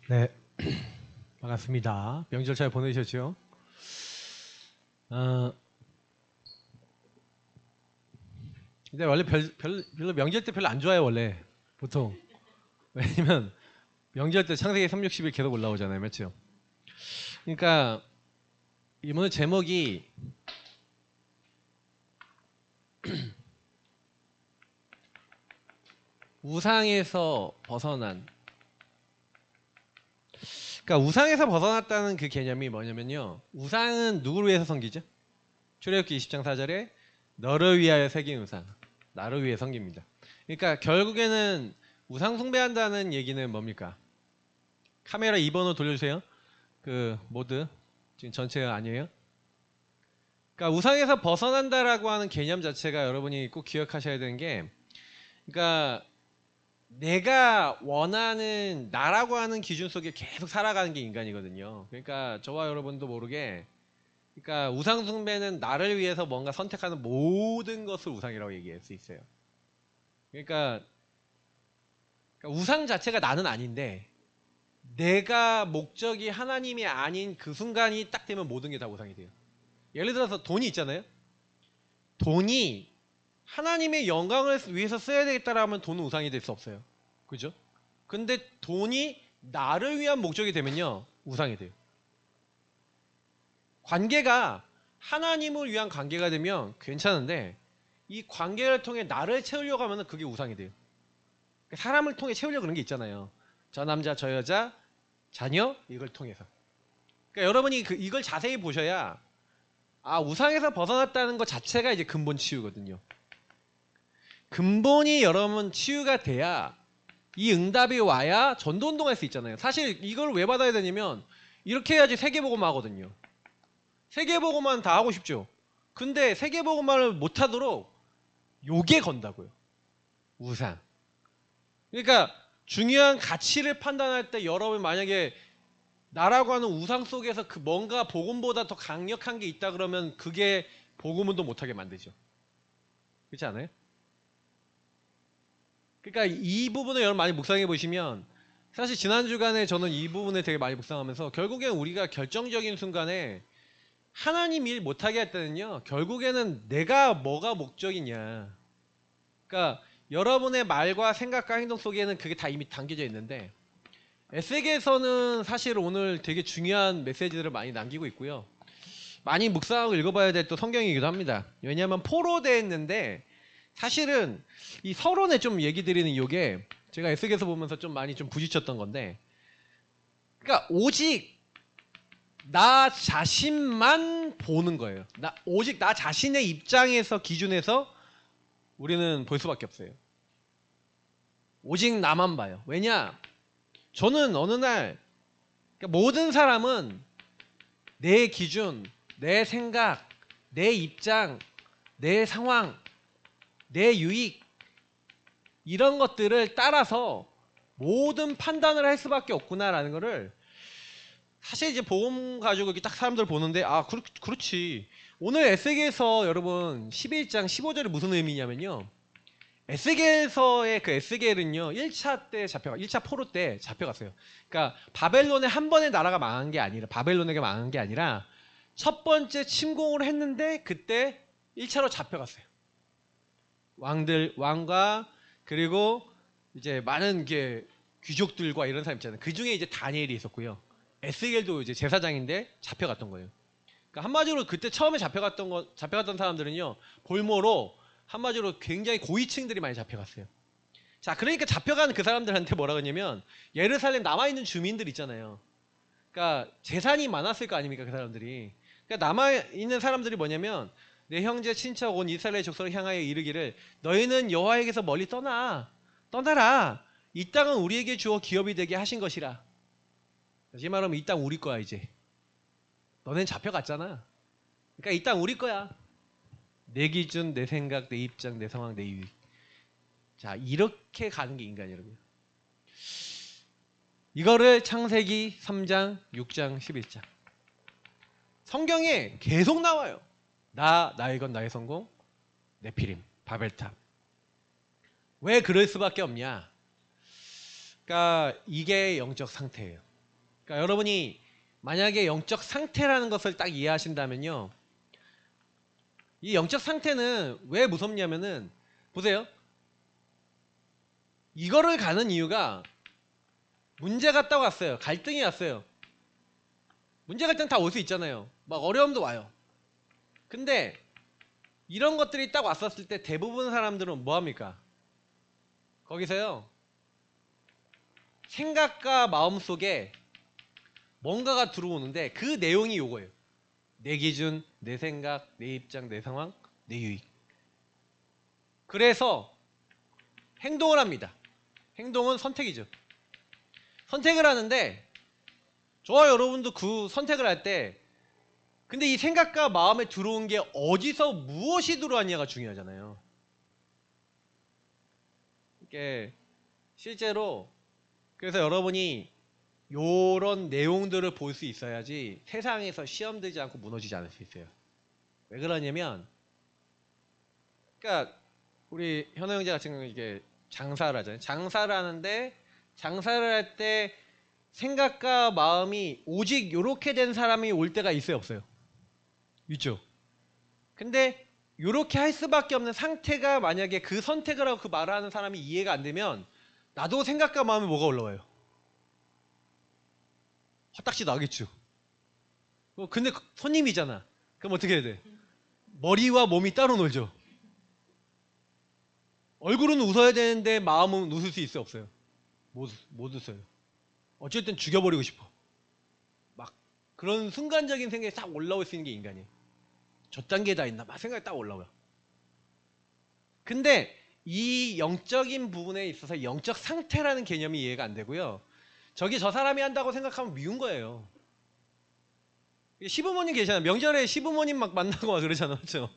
네, 반갑습니다. 명절 잘 보내셨죠? 어, 근데 원래 별로 명절 때 별로 안 좋아요, 원래. 보통. 왜냐면 명절 때 창세기 3, 60일 계속 올라오잖아요, 맞죠? 그러니까 이번 제목이 우상에서 벗어난. 그러니까 우상에서 벗어났다는 그 개념이 뭐냐면요. 우상은 누구를 위해서 섬기죠? 출애굽기 20장 4절에 너를 위하여 새긴 우상, 나를 위해 섬깁니다. 그러니까 결국에는 우상 숭배한다는 얘기는 뭡니까? 카메라 2번으로 돌려주세요. 그 모드 지금 전체가 아니에요. 그러니까 우상에서 벗어난다라고 하는 개념 자체가 여러분이 꼭 기억하셔야 되는 게, 그러니까 내가 원하는 나라고 하는 기준 속에 계속 살아가는 게 인간이거든요. 그러니까 저와 여러분도 모르게, 그러니까 우상 숭배는 나를 위해서 뭔가 선택하는 모든 것을 우상이라고 얘기할 수 있어요. 그러니까 우상 자체가 나는 아닌데 내가 목적이 하나님이 아닌 그 순간이 딱 되면 모든 게 다 우상이 돼요. 예를 들어서 돈이 있잖아요. 돈이 하나님의 영광을 위해서 써야 되겠다라면 돈은 우상이 될 수 없어요. 그죠? 근데 돈이 나를 위한 목적이 되면요, 우상이 돼요. 관계가 하나님을 위한 관계가 되면 괜찮은데 이 관계를 통해 나를 채우려고 하면 그게 우상이 돼요. 사람을 통해 채우려고 그런 게 있잖아요. 저 남자, 저 여자, 자녀 이걸 통해서. 그러니까 여러분이 이걸 자세히 보셔야 우상에서 벗어났다는 것 자체가 이제 근본 치유거든요. 근본이 여러분 치유가 돼야 이 응답이 와야 전도운동할 수 있잖아요. 사실 이걸 왜 받아야 되냐면 이렇게 해야지 세계복음화 하거든요. 세계복음화는 다 하고 싶죠. 근데 세계복음화를 못하도록 요게 건다고요. 우상. 그러니까 중요한 가치를 판단할 때 여러분 만약에 나라고 하는 우상 속에서 그 뭔가 복음보다 더 강력한 게 있다 그러면 그게 복음운동 못하게 만들죠. 그렇지 않아요? 그러니까 이 부분을 여러분 많이 묵상해 보시면, 사실 지난 주간에 저는 이 부분에 되게 많이 묵상하면서 결국엔 우리가 결정적인 순간에 하나님 일 못하게 할 때는요, 결국에는 내가 뭐가 목적이냐. 그러니까 여러분의 말과 생각과 행동 속에는 그게 다 이미 담겨져 있는데, 에세겔서는 사실 오늘 되게 중요한 메시지들을 많이 남기고 있고요. 많이 묵상하고 읽어봐야 될 또 성경이기도 합니다. 왜냐하면 포로되었는데 사실은 이 서론에 좀 얘기 드리는 이게 제가 에스겔서 보면서 좀 많이 좀 부딪혔던 건데, 그러니까 오직 나 자신만 보는 거예요. 오직 나 자신의 입장에서 기준에서 우리는 볼 수밖에 없어요. 오직 나만 봐요. 왜냐? 저는 어느 날, 그러니까 모든 사람은 내 기준, 내 생각, 내 입장, 내 상황, 내 유익 이런 것들을 따라서 모든 판단을 할 수밖에 없구나라는 거를, 사실 이제 복음 가지고 이렇게 딱 사람들 보는데 그렇지. 오늘 에스겔서 여러분 11장 15절이 무슨 의미냐면요, 에스겔서의 그 에스겔은요 1차 포로 때 잡혀갔어요. 그러니까 바벨론의 한 번의 나라가 망한 게 아니라, 바벨론에게 망한 게 아니라 첫 번째 침공을 했는데 그때 1차로 잡혀갔어요. 왕과 그리고 이제 많은 게 귀족들과 이런 사람 있잖아요. 그 중에 이제 다니엘이 있었고요. 에스겔도 이제 제사장인데 잡혀갔던 거예요. 그러니까 한마디로 그때 처음에 잡혀갔던 사람들은요, 볼모로 한마디로 굉장히 고위층들이 많이 잡혀갔어요. 자, 그러니까 잡혀간 그 사람들한테 뭐라 그러냐면, 예루살렘 남아있는 주민들 있잖아요. 그러니까 재산이 많았을 거 아닙니까, 그 사람들이. 그러니까 남아있는 사람들이 뭐냐면, 내 형제 친척 온 이스라엘 족속을 향하여 이르기를 너희는 여호와에게서 멀리 떠나라. 이 땅은 우리에게 주어 기업이 되게 하신 것이라. 다시 말하면 이 땅 우리 거야 이제. 너넨 잡혀갔잖아. 그러니까 이 땅 우리 거야. 내 기준, 내 생각, 내 입장, 내 상황, 내 유익. 자, 이렇게 가는 게 인간이에요, 여러분. 이거를 창세기 3장, 6장, 11장 성경에 계속 나와요. 나의 것, 나의 성공, 네피림, 바벨탑. 왜 그럴 수밖에 없냐? 그러니까 이게 영적 상태예요. 그러니까 여러분이 만약에 영적 상태라는 것을 딱 이해하신다면요. 이 영적 상태는 왜 무섭냐면은 보세요. 이거를 가는 이유가 문제가 딱 왔어요. 갈등이 왔어요. 문제 갈등 다 올 수 있잖아요. 막 어려움도 와요. 근데 이런 것들이 딱 왔었을 때 대부분 사람들은 뭐 합니까? 거기서요. 생각과 마음 속에 뭔가가 들어오는데 그 내용이 요거예요. 내 기준, 내 생각, 내 입장, 내 상황, 내 유익. 그래서 행동을 합니다. 행동은 선택이죠. 선택을 하는데 저와 여러분도 그 선택을 할 때 근데 이 생각과 마음에 들어온 게 어디서 무엇이 들어왔냐가 중요하잖아요. 이게 실제로 그래서 여러분이 요런 내용들을 볼 수 있어야지 세상에서 시험 들지 않고 무너지지 않을 수 있어요. 왜 그러냐면 그러니까 우리 현호 형제 같은 경우는 이게 장사를 하잖아요. 장사를 하는데 장사를 할 때 생각과 마음이 오직 요렇게 된 사람이 올 때가 있어요, 없어요? 있죠. 근데 요렇게 할 수밖에 없는 상태가 만약에 그 선택을 하고 그 말을 하는 사람이 이해가 안 되면 나도 생각과 마음에 뭐가 올라와요? 화딱지 나겠죠. 근데 손님이잖아. 그럼 어떻게 해야 돼? 머리와 몸이 따로 놀죠. 얼굴은 웃어야 되는데 마음은 웃을 수 있어요, 없어요? 못 웃어요. 어쨌든 죽여버리고 싶어. 막 그런 순간적인 생각이 딱 올라올 수 있는 게 인간이에요. 저 단계에 다 있나? 막 생각이 딱 올라와요. 근데 이 영적인 부분에 있어서 영적 상태라는 개념이 이해가 안 되고요. 저기 저 사람이 한다고 생각하면 미운 거예요. 시부모님 계시잖아요. 명절에 시부모님 막 만나고 막 그러잖아요. 맞죠?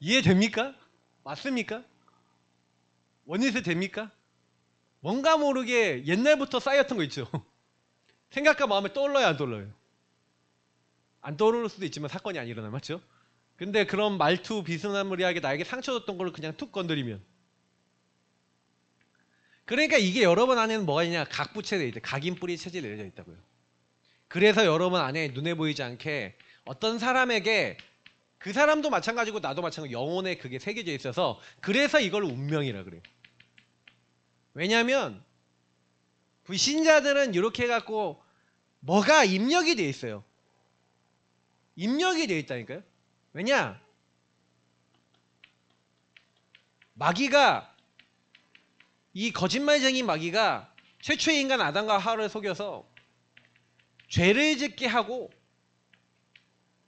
이해됩니까? 맞습니까? 원리스 됩니까? 뭔가 모르게 옛날부터 쌓였던 거 있죠. 생각과 마음에 떠올라요, 안 떠올라요? 안 떠오를 수도 있지만 사건이 안 일어나, 맞죠? 근데 그런 말투 비스무리하게 나에게 상처 줬던 걸 그냥 툭 건드리면 그러니까 이게 여러분 안에는 뭐가 있냐? 각부채되어 있다. 각인뿌리 체질이 내려져 있다고요. 그래서 여러분 안에 눈에 보이지 않게 어떤 사람에게 그 사람도 마찬가지고 나도 마찬가지고 영혼에 그게 새겨져 있어서 그래서 이걸 운명이라 그래요. 왜냐하면 불신자들은 이렇게 해갖고 뭐가 입력이 돼 있어요. 입력이 돼 있다니까요. 왜냐? 마귀가 이 거짓말쟁이 마귀가 최초의 인간 아담과 하와를 속여서 죄를 짓게 하고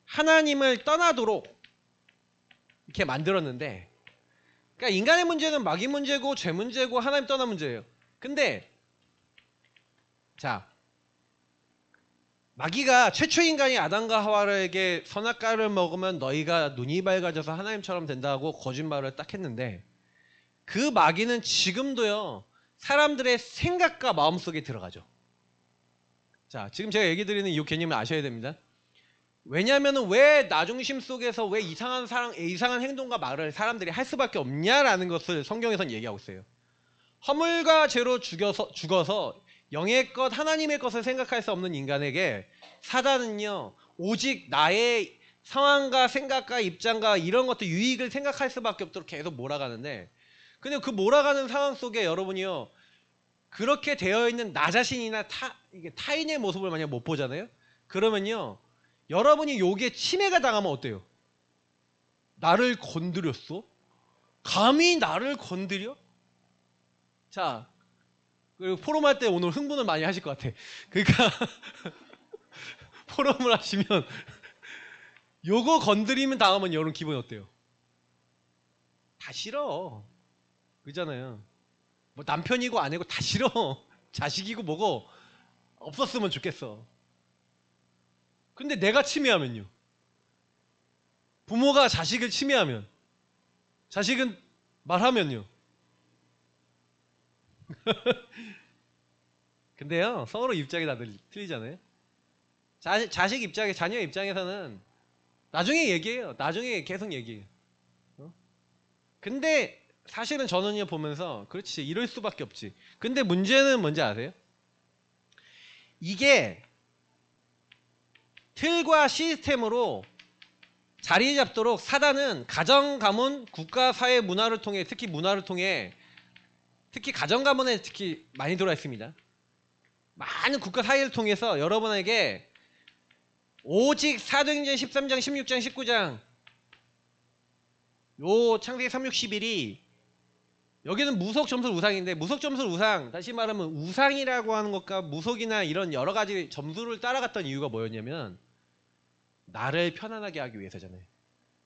하나님을 떠나도록 이렇게 만들었는데 그러니까 인간의 문제는 마귀 문제고 죄 문제고 하나님 떠나 문제예요. 근데 자 마귀가 최초 인간이 아담과 하와에게 선악과를 먹으면 너희가 눈이 밝아져서 하나님처럼 된다고 거짓말을 딱 했는데 그 마귀는 지금도요 사람들의 생각과 마음속에 들어가죠. 자 지금 제가 얘기 드리는 이 개념을 아셔야 됩니다. 왜냐하면 왜 나중심 속에서 왜 이상한 행동과 말을 사람들이 할 수밖에 없냐라는 것을 성경에서는 얘기하고 있어요. 허물과 죄로 죽어서 영의 것 하나님의 것을 생각할 수 없는 인간에게 사단은요 오직 나의 상황과 생각과 입장과 이런 것들 유익을 생각할 수밖에 없도록 계속 몰아가는데 근데 그 몰아가는 상황 속에 여러분이요 그렇게 되어 있는 나 자신이나 타인의 모습을 만약 못 보잖아요. 그러면요 여러분이 요게 침해가 당하면 어때요? 나를 건드렸어? 감히 나를 건드려? 자, 그리고 포럼할 때 오늘 흥분을 많이 하실 것 같아. 그러니까 포럼을 하시면 요거 건드리면 당하면 여러분 기분이 어때요? 다 싫어. 그잖아요. 뭐 남편이고 아내고 다 싫어. 자식이고 뭐고 없었으면 좋겠어. 근데 내가 침해하면요. 부모가 자식을 침해하면 자식은 말하면요. 근데요 서로 입장이 다들 틀리잖아요. 자식 입장에 자녀 입장에서는 나중에 얘기해요. 나중에 계속 얘기해요. 근데 사실은 저는요 보면서 그렇지 이럴 수밖에 없지. 근데 문제는 뭔지 아세요? 이게 틀과 시스템으로 자리 잡도록 사단은 가정, 가문, 국가, 사회, 문화를 통해 특히 문화를 통해 특히 가정, 가문에 특히 많이 들어와 있습니다. 많은 국가 사회를 통해서 여러분에게 오직 사도행전 13장, 16장, 19장 요 창세기 3, 6, 11이 여기는 무속, 점술, 우상인데 무속, 점술, 우상 다시 말하면 우상이라고 하는 것과 무속이나 이런 여러 가지 점수를 따라갔던 이유가 뭐였냐면 나를 편안하게 하기 위해서잖아요.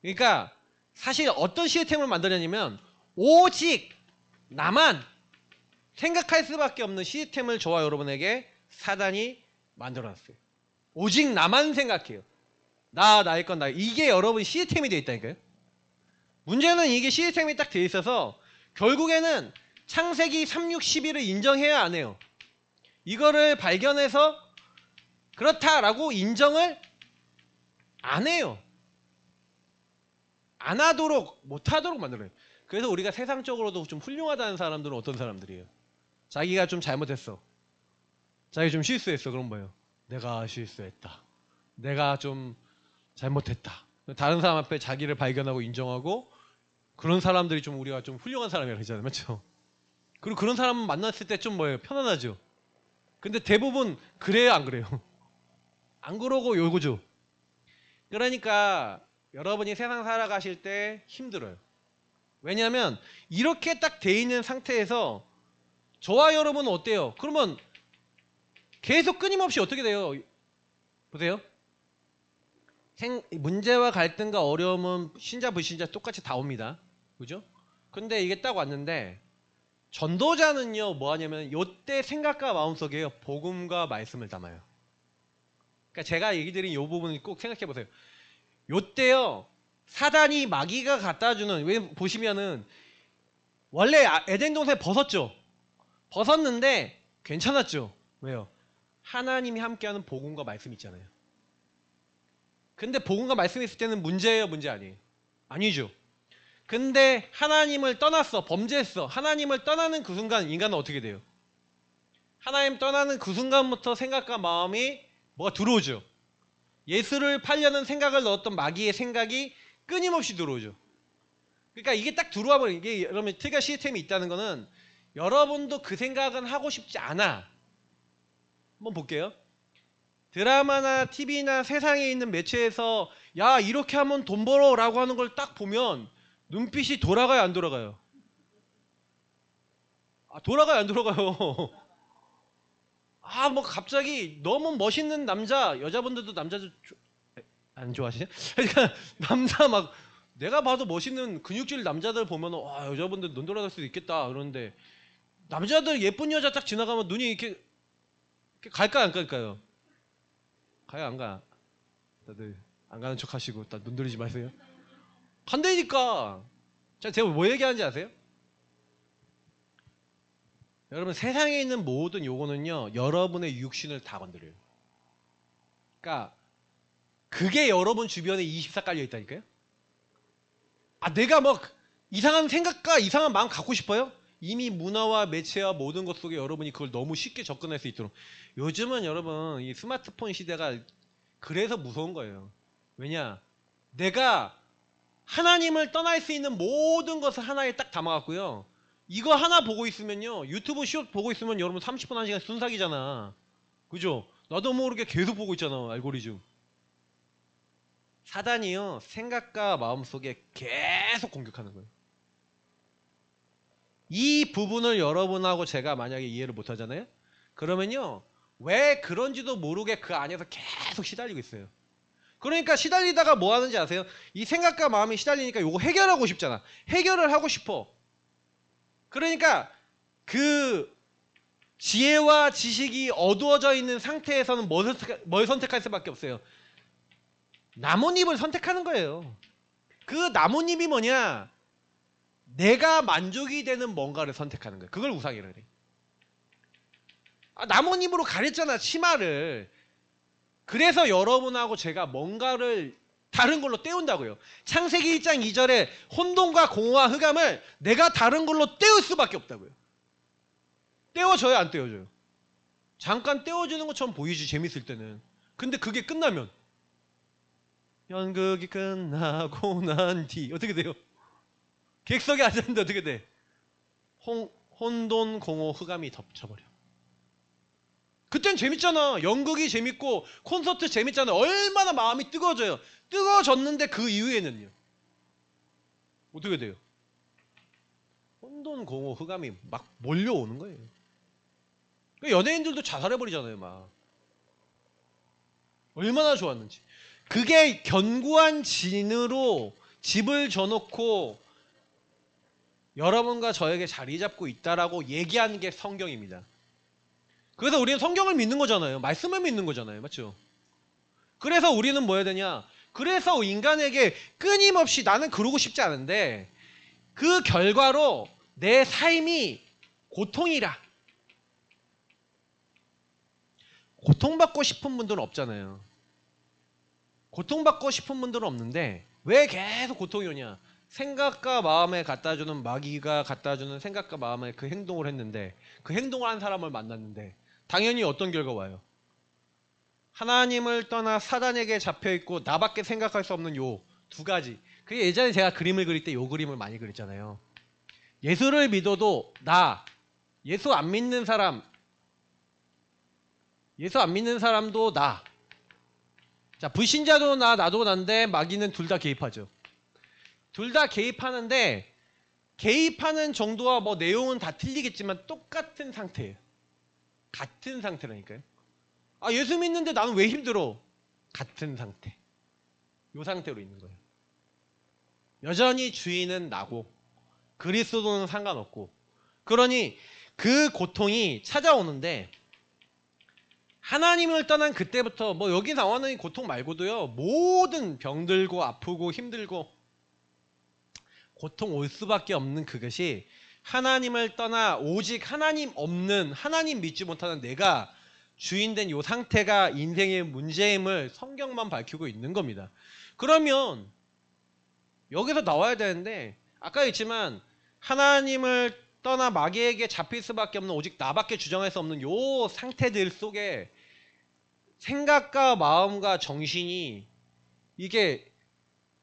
그러니까 사실 어떤 시스템을 만들었냐면 오직 나만 생각할 수밖에 없는 시스템을 저와 여러분에게 사단이 만들어놨어요. 오직 나만 생각해요. 나일 건 나. 이게 여러분 시스템이 되어 있다니까요. 문제는 이게 시스템이 딱 되어 있어서 결국에는 창세기 3, 6, 11을 인정해야 안 해요. 이거를 발견해서 그렇다라고 인정을 안 해요. 안 하도록 못하도록 만들어요. 그래서 우리가 세상적으로도 좀 훌륭하다는 사람들은 어떤 사람들이에요? 자기가 좀 잘못했어. 자기 좀 실수했어. 그럼 뭐예요? 내가 실수했다. 내가 좀 잘못했다. 다른 사람 앞에 자기를 발견하고 인정하고 그런 사람들이 좀 우리가 좀 훌륭한 사람이라고 그러잖아요. 맞죠? 그리고 그런 사람 만났을 때 좀 뭐예요? 편안하죠. 근데 대부분 그래요, 안 그래요? 안 그러고 요거죠. 그러니까 여러분이 세상 살아가실 때 힘들어요. 왜냐하면 이렇게 딱 돼 있는 상태에서 저와 여러분은 어때요? 그러면 계속 끊임없이 어떻게 돼요? 보세요. 문제와 갈등과 어려움은 신자 불신자 똑같이 다 옵니다. 그죠? 근데 이게 딱 왔는데 전도자는요 뭐 하냐면 요때 생각과 마음속에요 복음과 말씀을 담아요. 그러니까 제가 얘기 드린 요 부분을 꼭 생각해 보세요. 요때요 사단이 마귀가 갖다주는 왜 보시면은 원래 에덴 동산에 벗었죠. 벗었는데 괜찮았죠. 왜요? 하나님이 함께하는 복음과 말씀 있잖아요. 근데 복음과 말씀이 있을 때는 문제예요, 문제 아니에요? 아니죠. 근데 하나님을 떠났어, 범죄했어. 하나님을 떠나는 그 순간 인간은 어떻게 돼요? 하나님 떠나는 그 순간부터 생각과 마음이 뭐가 들어오죠. 예수를 팔려는 생각을 넣었던 마귀의 생각이 끊임없이 들어오죠. 그러니까 이게 딱 들어와 버리는 이게 여러분 특별 시스템이 있다는 거는 여러분도 그 생각은 하고 싶지 않아. 한번 볼게요. 드라마나 TV나 세상에 있는 매체에서 야 이렇게 하면 돈 벌어 라고 하는 걸 딱 보면 눈빛이 돌아가요 안 돌아가요? 돌아가요 안 돌아가요? 뭐 갑자기 너무 멋있는 남자 여자분들도 남자들 안 좋아하시냐? 그러니까 남자 막 내가 봐도 멋있는 근육질 남자들 보면 여자분들 눈 돌아갈 수도 있겠다 그러는데 남자들 예쁜 여자 딱 지나가면 눈이 이렇게 갈까요 안 갈까요? 가요 안 가? 다들 안 가는 척 하시고 눈 돌리지 마세요. 간다니까. 제가 뭐 얘기하는지 아세요? 여러분 세상에 있는 모든 요거는요 여러분의 육신을 다 건드려요. 그러니까 그게 여러분 주변에 24 깔려 있다니까요. 내가 뭐 이상한 생각과 이상한 마음 갖고 싶어요? 이미 문화와 매체와 모든 것 속에 여러분이 그걸 너무 쉽게 접근할 수 있도록 요즘은 여러분 이 스마트폰 시대가 그래서 무서운 거예요. 왜냐? 내가 하나님을 떠날 수 있는 모든 것을 하나에 딱 담아갖고요. 이거 하나 보고 있으면요. 유튜브 숏 보고 있으면 여러분 30분 1시간 순삭이잖아. 그죠? 나도 모르게 계속 보고 있잖아. 알고리즘. 사단이요. 생각과 마음속에 계속 공격하는 거예요. 이 부분을 여러분하고 제가 만약에 이해를 못하잖아요. 그러면요. 왜 그런지도 모르게 그 안에서 계속 시달리고 있어요. 그러니까 시달리다가 뭐 하는지 아세요? 이 생각과 마음이 시달리니까 요거 해결하고 싶잖아. 해결을 하고 싶어. 그러니까 그 지혜와 지식이 어두워져 있는 상태에서는 뭘 선택할 수밖에 없어요. 나뭇잎을 선택하는 거예요. 그 나뭇잎이 뭐냐? 내가 만족이 되는 뭔가를 선택하는 거예요. 그걸 우상이라 그래. 나뭇잎으로 가렸잖아 치마를. 그래서 여러분하고 제가 뭔가를 다른 걸로 때운다고요. 창세기 1장 2절에 혼돈과 공허와 흑암을 내가 다른 걸로 때울 수밖에 없다고요. 때워줘요 안 때워줘요? 잠깐 떼어주는 것처럼 보이지, 재밌을 때는. 근데 그게 끝나면 연극이 끝나고 난 뒤 어떻게 돼요? 객석에 앉았는데 어떻게 돼? 혼돈공허 흑암이 덮쳐버려. 그땐 재밌잖아. 연극이 재밌고 콘서트 재밌잖아. 얼마나 마음이 뜨거워져요. 뜨거워졌는데 그 이후에는요, 어떻게 돼요? 혼돈공허 흑암이 막 몰려오는 거예요. 연예인들도 자살해버리잖아요. 막 얼마나 좋았는지. 그게 견고한 진으로 집을 져놓고 여러분과 저에게 자리 잡고 있다라고 얘기하는 게 성경입니다. 그래서 우리는 성경을 믿는 거잖아요. 말씀을 믿는 거잖아요. 맞죠? 그래서 우리는 뭐 해야 되냐? 그래서 인간에게 끊임없이 나는 그러고 싶지 않은데 그 결과로 내 삶이 고통이라. 고통받고 싶은 분들은 없잖아요. 고통받고 싶은 분들은 없는데 왜 계속 고통이 오냐? 생각과 마음에 갖다주는 마귀가 갖다주는 생각과 마음에 그 행동을 했는데 그 행동을 한 사람을 만났는데 당연히 어떤 결과 와요? 하나님을 떠나 사단에게 잡혀있고 나밖에 생각할 수 없는 요 두 가지. 그게 예전에 제가 그림을 그릴 때 요 그림을 많이 그렸잖아요. 예수를 믿어도 나, 예수 안 믿는 사람, 예수 안 믿는 사람도 나. 자, 불신자도 나, 나도 난데 마귀는 둘 다 개입하죠. 둘 다 개입하는데 개입하는 정도와 뭐 내용은 다 틀리겠지만 똑같은 상태예요. 같은 상태라니까요. 아, 예수 믿는데 나는 왜 힘들어? 같은 상태. 요 상태로 있는 거예요. 여전히 주인은 나고 그리스도는 상관없고. 그러니 그 고통이 찾아오는데 하나님을 떠난 그때부터 뭐 여기 나오는 고통 말고도요, 모든 병들고 아프고 힘들고 고통 올 수밖에 없는 그것이 하나님을 떠나 오직 하나님 없는, 하나님 믿지 못하는 내가 주인된 요 상태가 인생의 문제임을 성경만 밝히고 있는 겁니다. 그러면 여기서 나와야 되는데 아까 했지만 하나님을 떠나 마귀에게 잡힐 수밖에 없는 오직 나밖에 주장할 수 없는 요 상태들 속에 생각과 마음과 정신이 이게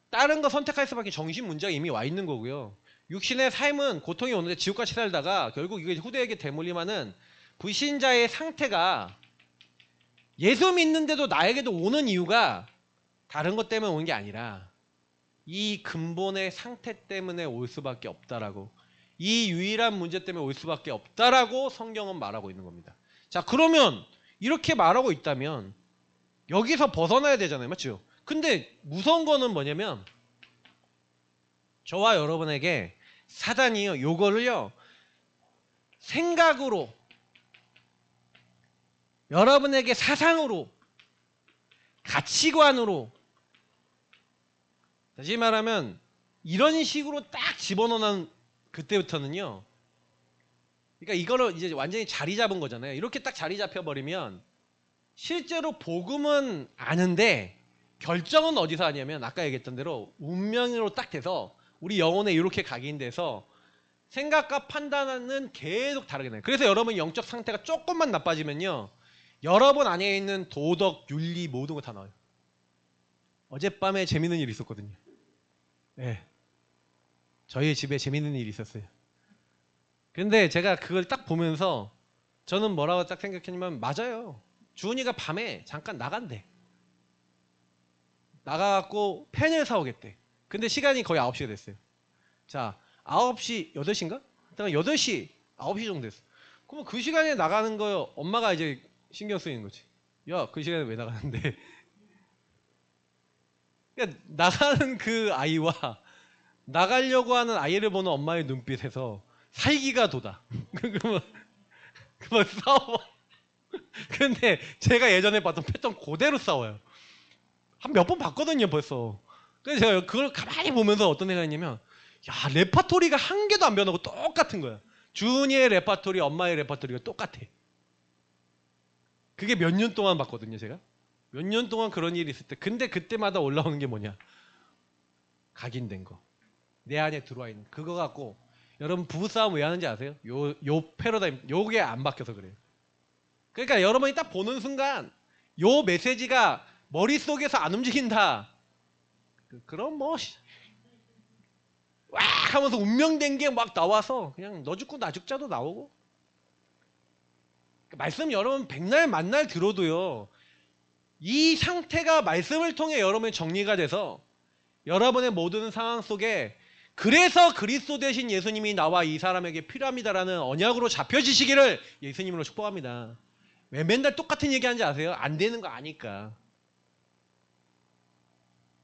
다른 거 선택할 수밖에 정신 문제가 이미 와 있는 거고요. 육신의 삶은 고통이 오는데 지옥같이 살다가 결국 이게 후대에게 대물림하는 불신자의 상태가 예수 믿는데도 나에게도 오는 이유가 다른 것 때문에 오는 게 아니라 이 근본의 상태 때문에 올 수밖에 없다라고, 이 유일한 문제 때문에 올 수밖에 없다라고 성경은 말하고 있는 겁니다. 자, 그러면 이렇게 말하고 있다면 여기서 벗어나야 되잖아요. 맞죠? 근데 무서운 거는 뭐냐면 저와 여러분에게 사단이요, 요거를요 생각으로, 여러분에게 사상으로, 가치관으로, 다시 말하면 이런 식으로 딱 집어넣는 그때부터는요, 그러니까 이거를 이제 완전히 자리 잡은 거잖아요. 이렇게 딱 자리 잡혀 버리면 실제로 복음은 아는데 결정은 어디서 하냐면 아까 얘기했던 대로 운명으로 딱 돼서 우리 영혼에 이렇게 각인돼서 생각과 판단은 계속 다르게 나요. 그래서 여러분 영적 상태가 조금만 나빠지면요, 여러분 안에 있는 도덕, 윤리 모든 거 다 나와요. 어젯밤에 재밌는 일이 있었거든요. 네. 저희 집에 재밌는 일이 있었어요. 근데 제가 그걸 딱 보면서 저는 뭐라고 딱 생각했냐면 맞아요. 주은이가 밤에 잠깐 나간대. 나가갖고 펜을 사오겠대. 근데 시간이 거의 9시가 됐어요. 자, 9시, 8시인가? 일단 8시, 9시 정도 됐어. 그러면 그 시간에 나가는 거 엄마가 이제 신경 쓰이는 거지. 야, 그 시간에 왜 나가는데? 그러니까 나가는 그 아이와 나가려고 하는 아이를 보는 엄마의 눈빛에서 살기가 돋아. 그러면 싸워. 근데 제가 예전에 봤던 패턴 그대로 싸워요. 한 몇 번 봤거든요, 벌써. 그래서 제가 그걸 가만히 보면서 어떤 생각이냐면, 야, 레파토리가 한 개도 안 변하고 똑같은 거야. 준이의 레파토리, 엄마의 레파토리가 똑같아. 그게 몇 년 동안 봤거든요, 제가. 몇 년 동안 그런 일이 있을 때. 근데 그때마다 올라오는 게 뭐냐? 각인된 거. 내 안에 들어와 있는 그거 갖고 여러분 부부싸움 왜 하는지 아세요? 요 패러다임 요게 안 바뀌어서 그래요. 그러니까 여러분이 딱 보는 순간 요 메시지가 머릿속에서 안 움직인다. 그럼 뭐 와 하면서 운명된 게 막 나와서 그냥 너 죽고 나 죽자도 나오고. 말씀 여러분 백날 만날 들어도요. 이 상태가 말씀을 통해 여러분의 정리가 돼서 여러분의 모든 상황 속에 그래서 그리스도 대신 예수님이 나와 이 사람에게 필요합니다라는 언약으로 잡혀지시기를 예수님으로 축복합니다. 왜 맨날 똑같은 얘기하는지 아세요? 안 되는 거 아니까.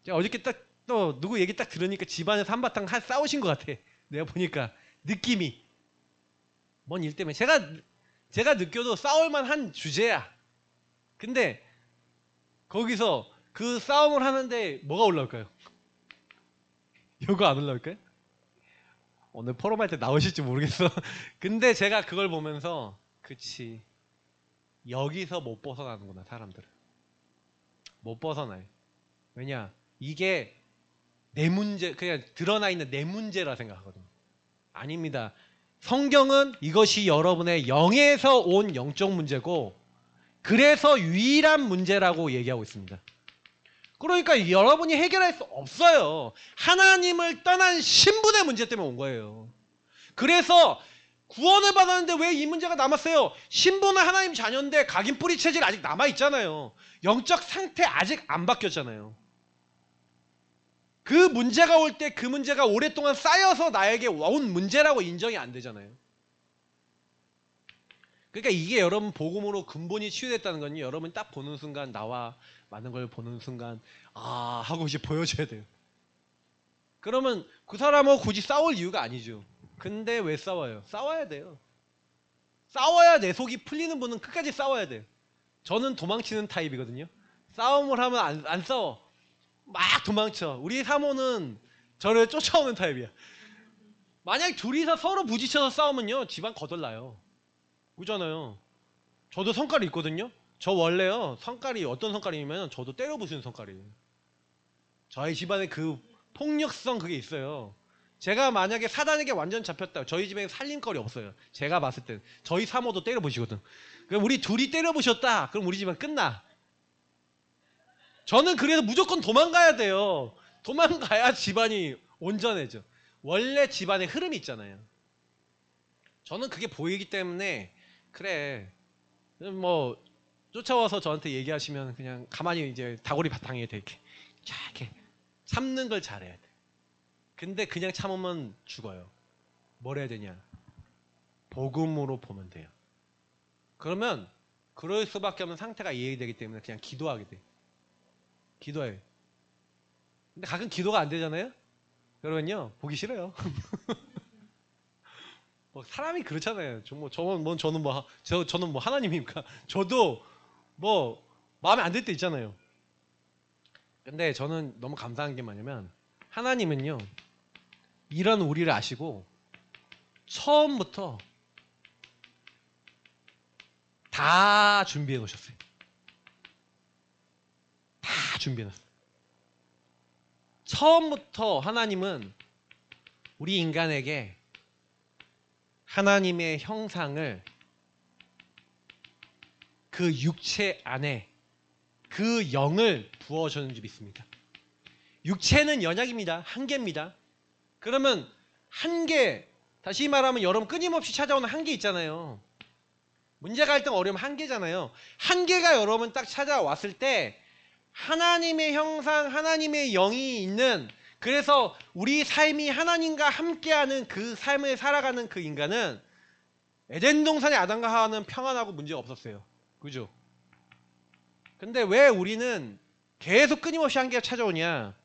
제가 어저께 딱 또 누구 얘기 딱 들으니까 집안에서 한바탕 싸우신 것 같아. 내가 보니까 느낌이 뭔 일 때문에 제가 느껴도 싸울만한 주제야. 근데 거기서 그 싸움을 하는데 뭐가 올라올까요? 이거 안 올라올까요? 오늘 포럼할 때 나오실지 모르겠어. 근데 제가 그걸 보면서 그치 여기서 못 벗어나는구나 사람들은. 못 벗어나요. 왜냐 이게 내 문제 그냥 드러나 있는 내 문제라 생각하거든요. 아닙니다. 성경은 이것이 여러분의 영에서 온 영적 문제고 그래서 유일한 문제라고 얘기하고 있습니다. 그러니까 여러분이 해결할 수 없어요. 하나님을 떠난 신분의 문제 때문에 온 거예요. 그래서 구원을 받았는데 왜 이 문제가 남았어요? 신분은 하나님 자녀인데 각인 뿌리 체질 아직 남아있잖아요. 영적 상태 아직 안 바뀌었잖아요. 그 문제가 올 때 그 문제가 오랫동안 쌓여서 나에게 온 문제라고 인정이 안 되잖아요. 그러니까 이게 여러분 복음으로 근본이 치유됐다는 건요. 여러분 딱 보는 순간 나와 많은 걸 보는 순간 아 하고 이제 보여줘야 돼요. 그러면 그 사람하고 굳이 싸울 이유가 아니죠. 근데 왜 싸워요? 싸워야 돼요. 싸워야 내 속이 풀리는 분은 끝까지 싸워야 돼요. 저는 도망치는 타입이거든요. 싸움을 하면 안 싸워. 막 도망쳐. 우리 사모는 저를 쫓아오는 타입이야. 만약 둘이서 서로 부딪혀서 싸우면요 집안 거덜나요. 그잖아요. 저도 성깔이 있거든요. 저 원래요 성깔이 어떤 성깔이냐면 저도 때려 부수는 성깔이에요. 저희 집안에 그 폭력성 그게 있어요. 제가 만약에 사단에게 완전 잡혔다. 저희 집에 살림거리 없어요. 제가 봤을 땐 저희 사모도 때려 부시거든. 그럼 우리 둘이 때려 부셨다. 그럼 우리 집안 끝나. 저는 그래서 무조건 도망가야 돼요. 도망가야 집안이 온전해져. 원래 집안의 흐름이 있잖아요. 저는 그게 보이기 때문에 그래 뭐 쫓아와서 저한테 얘기하시면 그냥 가만히 이제 다구리 바탕에 이렇게 이렇게 참는 걸 잘해야 돼. 근데 그냥 참으면 죽어요. 뭘 해야 되냐? 복음으로 보면 돼요. 그러면 그럴 수밖에 없는 상태가 이해되기 때문에 그냥 기도하게 돼. 기도해. 근데 가끔 기도가 안 되잖아요. 그러면요 보기 싫어요. 뭐 사람이 그렇잖아요. 저는 뭐 하나님입니까? 저도 뭐 마음에 안 들 때 있잖아요. 근데 저는 너무 감사한 게 뭐냐면 하나님은요 이런 우리를 아시고 처음부터 다 준비해 놓으셨어요. 다 준비해 놨어요. 처음부터 하나님은 우리 인간에게 하나님의 형상을 그 육체 안에 그 영을 부어주는 줄 믿습니다. 육체는 연약입니다. 한계입니다. 그러면 한계, 다시 말하면 여러분 끊임없이 찾아오는 한계 있잖아요. 문제가 갈등 어려움 한계잖아요. 한계가 여러분 딱 찾아왔을 때 하나님의 형상, 하나님의 영이 있는 그래서 우리 삶이 하나님과 함께하는 그 삶을 살아가는 그 인간은 에덴 동산의 아담과 하와는 평안하고 문제가 없었어요. 그죠? 근데 왜 우리는 계속 끊임없이 한계가 찾아오냐?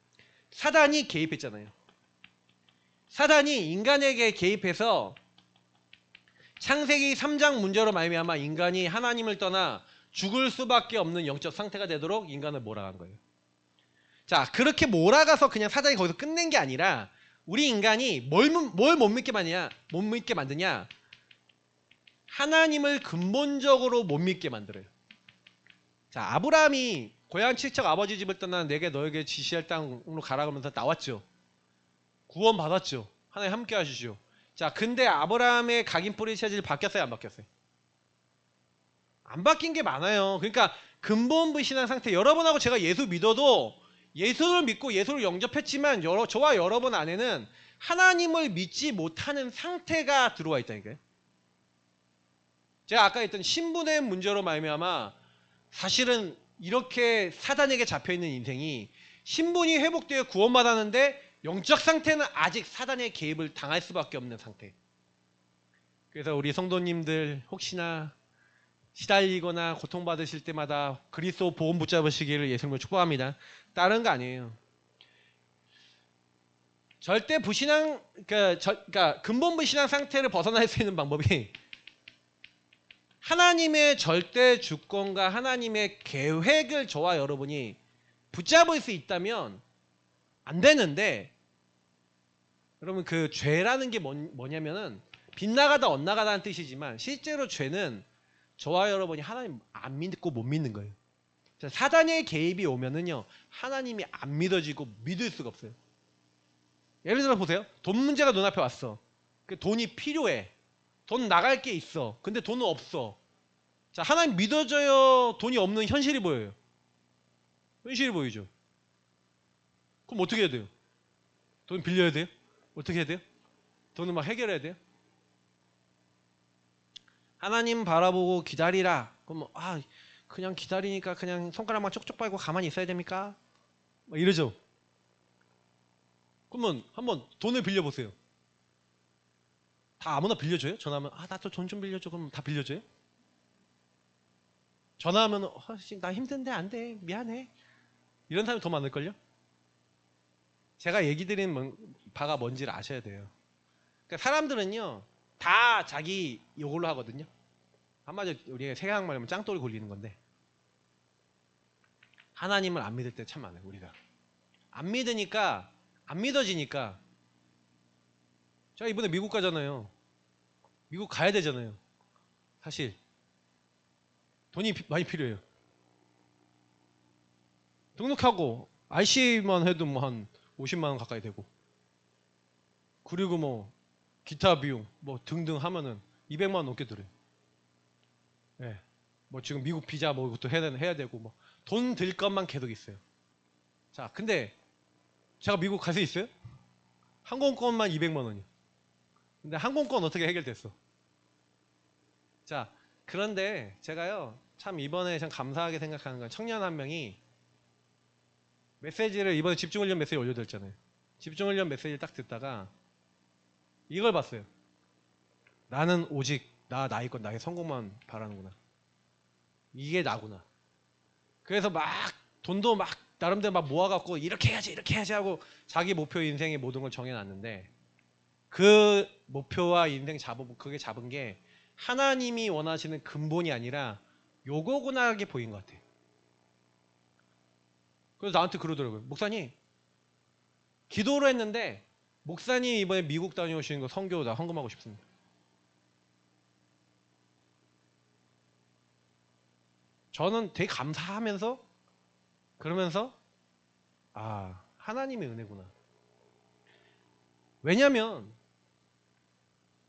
사단이 개입했잖아요. 사단이 인간에게 개입해서 창세기 3장 문제로 말미암아 인간이 하나님을 떠나 죽을 수밖에 없는 영적 상태가 되도록 인간을 몰아간 거예요. 자, 그렇게 몰아가서 그냥 사단이 거기서 끝낸 게 아니라 우리 인간이 뭘 못 믿게 만드냐? 하나님을 근본적으로 못 믿게 만들어요. 자, 아브라함이 고향 친척 아버지 집을 떠나 내게 너에게 지시할 땅으로 가라 그러면서 나왔죠. 구원 받았죠. 하나님 함께 하시죠. 자, 근데 아브라함의 각인 뿌리 체질이 바뀌었어요, 안 바뀌었어요? 안 바뀐 게 많아요. 그러니까 근본 불신한 상태. 여러분하고 제가 예수 믿어도 예수를 믿고 예수를 영접했지만 저와 여러분 안에는 하나님을 믿지 못하는 상태가 들어와 있다니까요. 제가 아까 했던 신분의 문제로 말미암아 사실은 이렇게 사단에게 잡혀있는 인생이 신분이 회복되어 구원받았는데 영적 상태는 아직 사단의 개입을 당할 수밖에 없는 상태. 그래서 우리 성도님들 혹시나 시달리거나 고통받으실 때마다 그리스도 복음 붙잡으시기를 예수님으로 축복합니다. 다른 거 아니에요. 절대 불신앙, 그러니까 근본 불신앙 상태를 벗어날 수 있는 방법이 하나님의 절대 주권과 하나님의 계획을 저와 여러분이 붙잡을 수 있다면 안 되는데, 여러분 그 죄라는 게 뭐냐면은 빗나가다 엇나가다는 뜻이지만 실제로 죄는 저와 여러분이 하나님 안 믿고 못 믿는 거예요. 사단의 개입이 오면은요 하나님이 안 믿어지고 믿을 수가 없어요. 예를 들어 보세요. 돈 문제가 눈앞에 왔어. 돈이 필요해. 돈 나갈 게 있어. 근데 돈은 없어. 자, 하나님 믿어져요. 돈이 없는 현실이 보여요. 현실이 보이죠. 그럼 어떻게 해야 돼요? 돈 빌려야 돼요? 어떻게 해야 돼요? 돈을 막 해결해야 돼요? 하나님 바라보고 기다리라. 그럼 그냥 기다리니까 그냥 손가락만 쪽쪽 빨고 가만히 있어야 됩니까? 막 이러죠. 그러면 한번 돈을 빌려보세요. 다 아무나 빌려줘요? 전화하면 나 또 돈 좀 빌려줘. 그럼 다 빌려줘요? 전화하면 나 힘든데 안 돼. 미안해. 이런 사람이 더 많을걸요? 제가 얘기 드린 바가 뭔지를 아셔야 돼요. 그러니까 사람들은요 다 자기 이걸로 하거든요. 한마디로 우리가 세상 말하면 짱돌이 굴리는 건데, 하나님을 안 믿을 때 참 많아요. 우리가 안 믿으니까, 안 믿어지니까. 제가 이번에 미국 가잖아요. 미국 가야 되잖아요. 사실 돈이 많이 필요해요. 등록하고 RC만 해도 뭐 한 50만 원 가까이 되고, 그리고 뭐 기타 비용 뭐 등등 하면은 200만 원 넘게 들어요. 예. 뭐 지금 미국 비자 뭐부터 해야 되고 뭐 돈 들 것만 계속 있어요. 자, 근데 제가 미국 갈 수 있어요? 항공권만 200만 원이요. 근데 항공권 어떻게 해결됐어? 자, 그런데 제가요 참 이번에 참 감사하게 생각하는 건, 청년 한 명이 메시지를 이번에 집중훈련 메시지 올려드렸잖아요. 집중훈련 메시지를 딱 듣다가 이걸 봤어요. 나는 오직 나이껏 나의 성공만 바라는구나. 이게 나구나. 그래서 막 돈도 막 나름대로 막 모아갖고 이렇게 해야지 하고 자기 목표 인생의 모든 걸 정해놨는데, 그 목표와 인생 그게 잡은 게 하나님이 원하시는 근본이 아니라 요거구나하게 보인 것 같아요. 그래서 나한테 그러더라고요. 목사님, 기도를 했는데 목사님 이번에 미국 다녀오시는 거 선교 나 헌금하고 싶습니다. 저는 되게 감사하면서 그러면서 하나님의 은혜구나. 왜냐면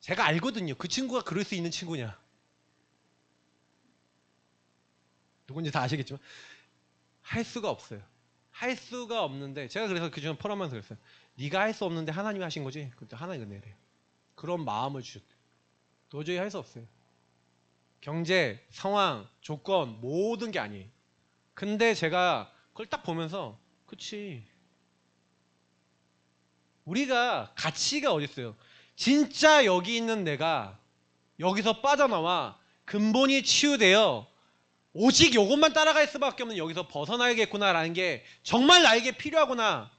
제가 알거든요. 그 친구가 그럴 수 있는 친구냐. 누군지 다 아시겠지만 할 수가 없어요. 할 수가 없는데, 제가 그래서 그중에 포럼하면서 그랬어요. 네가 할 수 없는데 하나님이 하신 거지? 그때 하나님 은혜래요. 그런 마음을 주셨대요. 도저히 할 수 없어요. 경제, 상황, 조건 모든 게 아니에요. 근데 제가 그걸 딱 보면서 그치, 우리가 가치가 어디 있어요? 진짜 여기 있는 내가 여기서 빠져나와 근본이 치유되어 오직 이것만 따라갈 수밖에 없는 여기서 벗어나야겠구나라는 게 정말 나에게 필요하구나.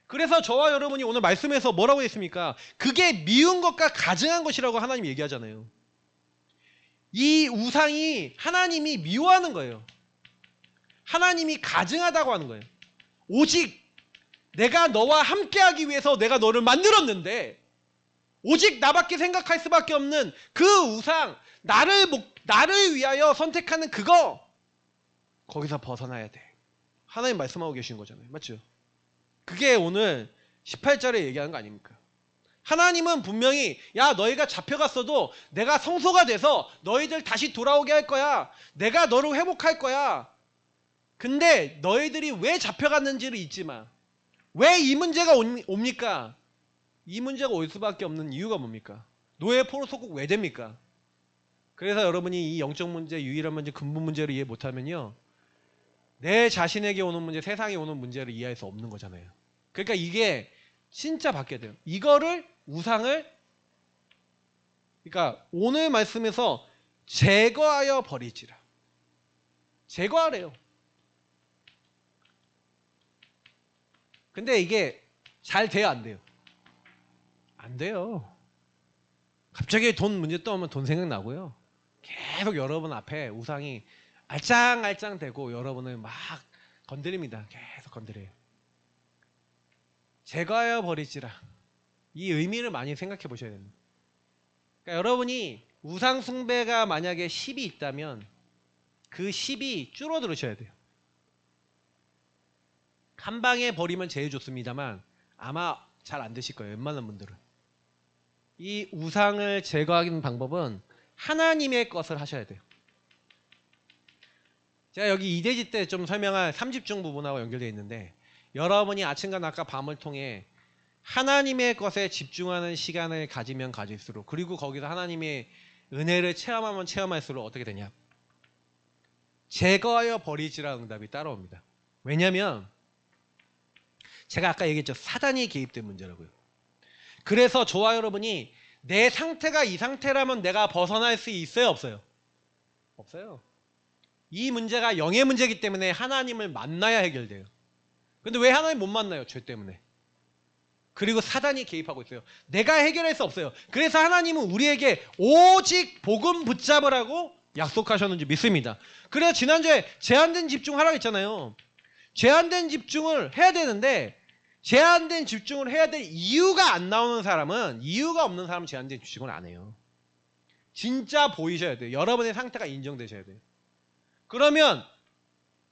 그래서 저와 여러분이 오늘 말씀에서 뭐라고 했습니까? 그게 미운 것과 가증한 것이라고 하나님이 얘기하잖아요. 이 우상이 하나님이 미워하는 거예요. 하나님이 가증하다고 하는 거예요. 오직 내가 너와 함께하기 위해서 내가 너를 만들었는데 오직 나밖에 생각할 수밖에 없는 그 우상, 나를 위하여 선택하는 그거, 거기서 벗어나야 돼. 하나님 말씀하고 계신 거잖아요. 맞죠? 그게 오늘 18절에 얘기하는 거 아닙니까? 하나님은 분명히 야 너희가 잡혀갔어도 내가 성소가 돼서 너희들 다시 돌아오게 할 거야. 내가 너를 회복할 거야. 근데 너희들이 왜 잡혀갔는지를 잊지 마. 왜 이 문제가 옵니까? 이 문제가 올 수밖에 없는 이유가 뭡니까? 노예 포로 소국 왜 됩니까? 그래서 여러분이 이 영적 문제, 유일한 문제, 근본 문제를 이해 못하면요, 내 자신에게 오는 문제, 세상에 오는 문제를 이해할 수 없는 거잖아요. 그러니까 이게 진짜 바뀌어야 돼요. 이거를 우상을, 그러니까 오늘 말씀에서 제거하여 버리지라. 제거하래요. 근데 이게 잘 돼요, 안 돼요? 안 돼요. 갑자기 돈 문제 떠오면 돈 생각나고요. 계속 여러분 앞에 우상이 알짱알짱 대고 여러분을 막 건드립니다. 계속 건드려요. 제거하여 버리지라. 이 의미를 많이 생각해 보셔야 됩니다. 그러니까 여러분이 우상 숭배가 만약에 10이 있다면 그 10이 줄어들으셔야 돼요. 한 방에 버리면 제일 좋습니다만 아마 잘 안 되실 거예요. 웬만한 분들은. 이 우상을 제거하는 방법은 하나님의 것을 하셔야 돼요. 제가 여기 이대지 때 좀 설명할 3집중 부분하고 연결되어 있는데, 여러분이 아침과 낮과 밤을 통해 하나님의 것에 집중하는 시간을 가지면 가질수록, 그리고 거기서 하나님의 은혜를 체험하면 체험할수록 어떻게 되냐? 제거하여 버리지라 응답이 따라옵니다. 왜냐하면 제가 아까 얘기했죠. 사단이 개입된 문제라고요. 그래서 저와 여러분이 내 상태가 이 상태라면 내가 벗어날 수 있어요, 없어요? 없어요. 이 문제가 영의 문제이기 때문에 하나님을 만나야 해결돼요. 근데 왜 하나님 못 만나요? 죄 때문에. 그리고 사단이 개입하고 있어요. 내가 해결할 수 없어요. 그래서 하나님은 우리에게 오직 복음 붙잡으라고 약속하셨는지 믿습니다. 그래서 지난주에 제한된 집중하라고 했잖아요. 제한된 집중을 해야 되는데, 제한된 집중을 해야 될 이유가 안 나오는 사람은, 이유가 없는 사람은 제한된 집중을 안 해요. 진짜 보이셔야 돼요. 여러분의 상태가 인정되셔야 돼요. 그러면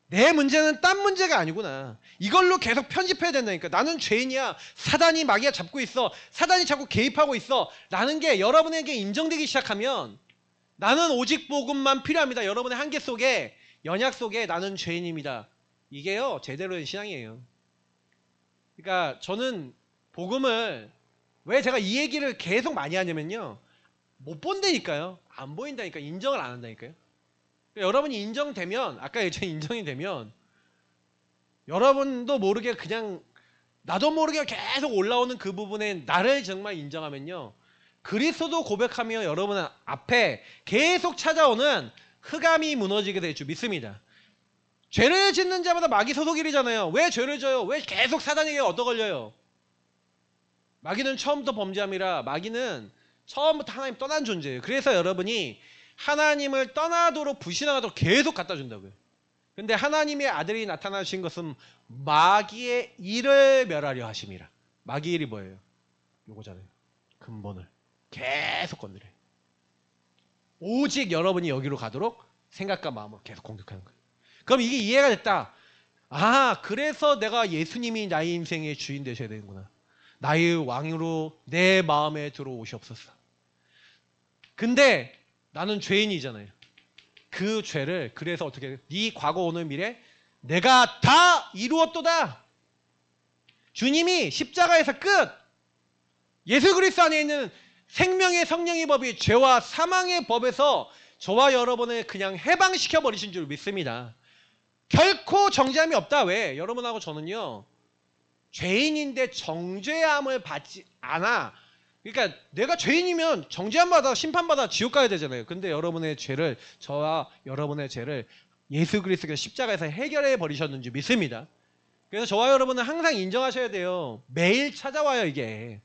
내 문제는 딴 문제가 아니구나. 이걸로 계속 편집해야 된다니까. 나는 죄인이야. 사단이 마귀가 잡고 있어. 사단이 자꾸 개입하고 있어. 라는 게 여러분에게 인정되기 시작하면 나는 오직 복음만 필요합니다. 여러분의 한계 속에, 연약 속에 나는 죄인입니다. 이게요, 제대로 된 신앙이에요. 그러니까 저는 복음을, 왜 제가 이 얘기를 계속 많이 하냐면요, 못 본다니까요. 안 보인다니까. 인정을 안 한다니까요. 여러분이 인정되면, 아까 얘기했던 인정이 되면 여러분도 모르게 그냥 나도 모르게 계속 올라오는 그 부분에 나를 정말 인정하면요, 그리스도 고백하며 여러분 앞에 계속 찾아오는 흑암이 무너지게 될 줄 믿습니다. 죄를 짓는 자마다 마귀 소속일이잖아요. 왜 죄를 져요? 왜 계속 사단에게 얻어 걸려요? 마귀는 처음부터 범죄함이라, 마귀는 처음부터 하나님 떠난 존재예요. 그래서 여러분이 하나님을 떠나도록 불신하도록 계속 갖다 준다고요. 근데 하나님의 아들이 나타나신 것은 마귀의 일을 멸하려 하심이라. 마귀의 일이 뭐예요? 요거잖아요. 근본을 계속 건드려요. 오직 여러분이 여기로 가도록 생각과 마음을 계속 공격하는 거예요. 그럼 이게 이해가 됐다. 아, 그래서 내가 예수님이 나의 인생의 주인 되셔야 되는구나. 나의 왕으로 내 마음에 들어오시옵소서. 근데 나는 죄인이잖아요. 그 죄를, 그래서 어떻게, 네 과거 오늘 미래 내가 다 이루었도다. 주님이 십자가에서 끝. 예수 그리스도 안에 있는 생명의 성령의 법이 죄와 사망의 법에서 저와 여러분을 그냥 해방시켜 버리신 줄 믿습니다. 결코 정죄함이 없다. 왜? 여러분하고 저는요, 죄인인데 정죄함을 받지 않아. 그러니까 내가 죄인이면 정죄함 받아, 심판받아 지옥 가야 되잖아요. 근데 여러분의 죄를, 저와 여러분의 죄를 예수 그리스도께서 십자가에서 해결해 버리셨는지 믿습니다. 그래서 저와 여러분은 항상 인정하셔야 돼요. 매일 찾아와요. 이게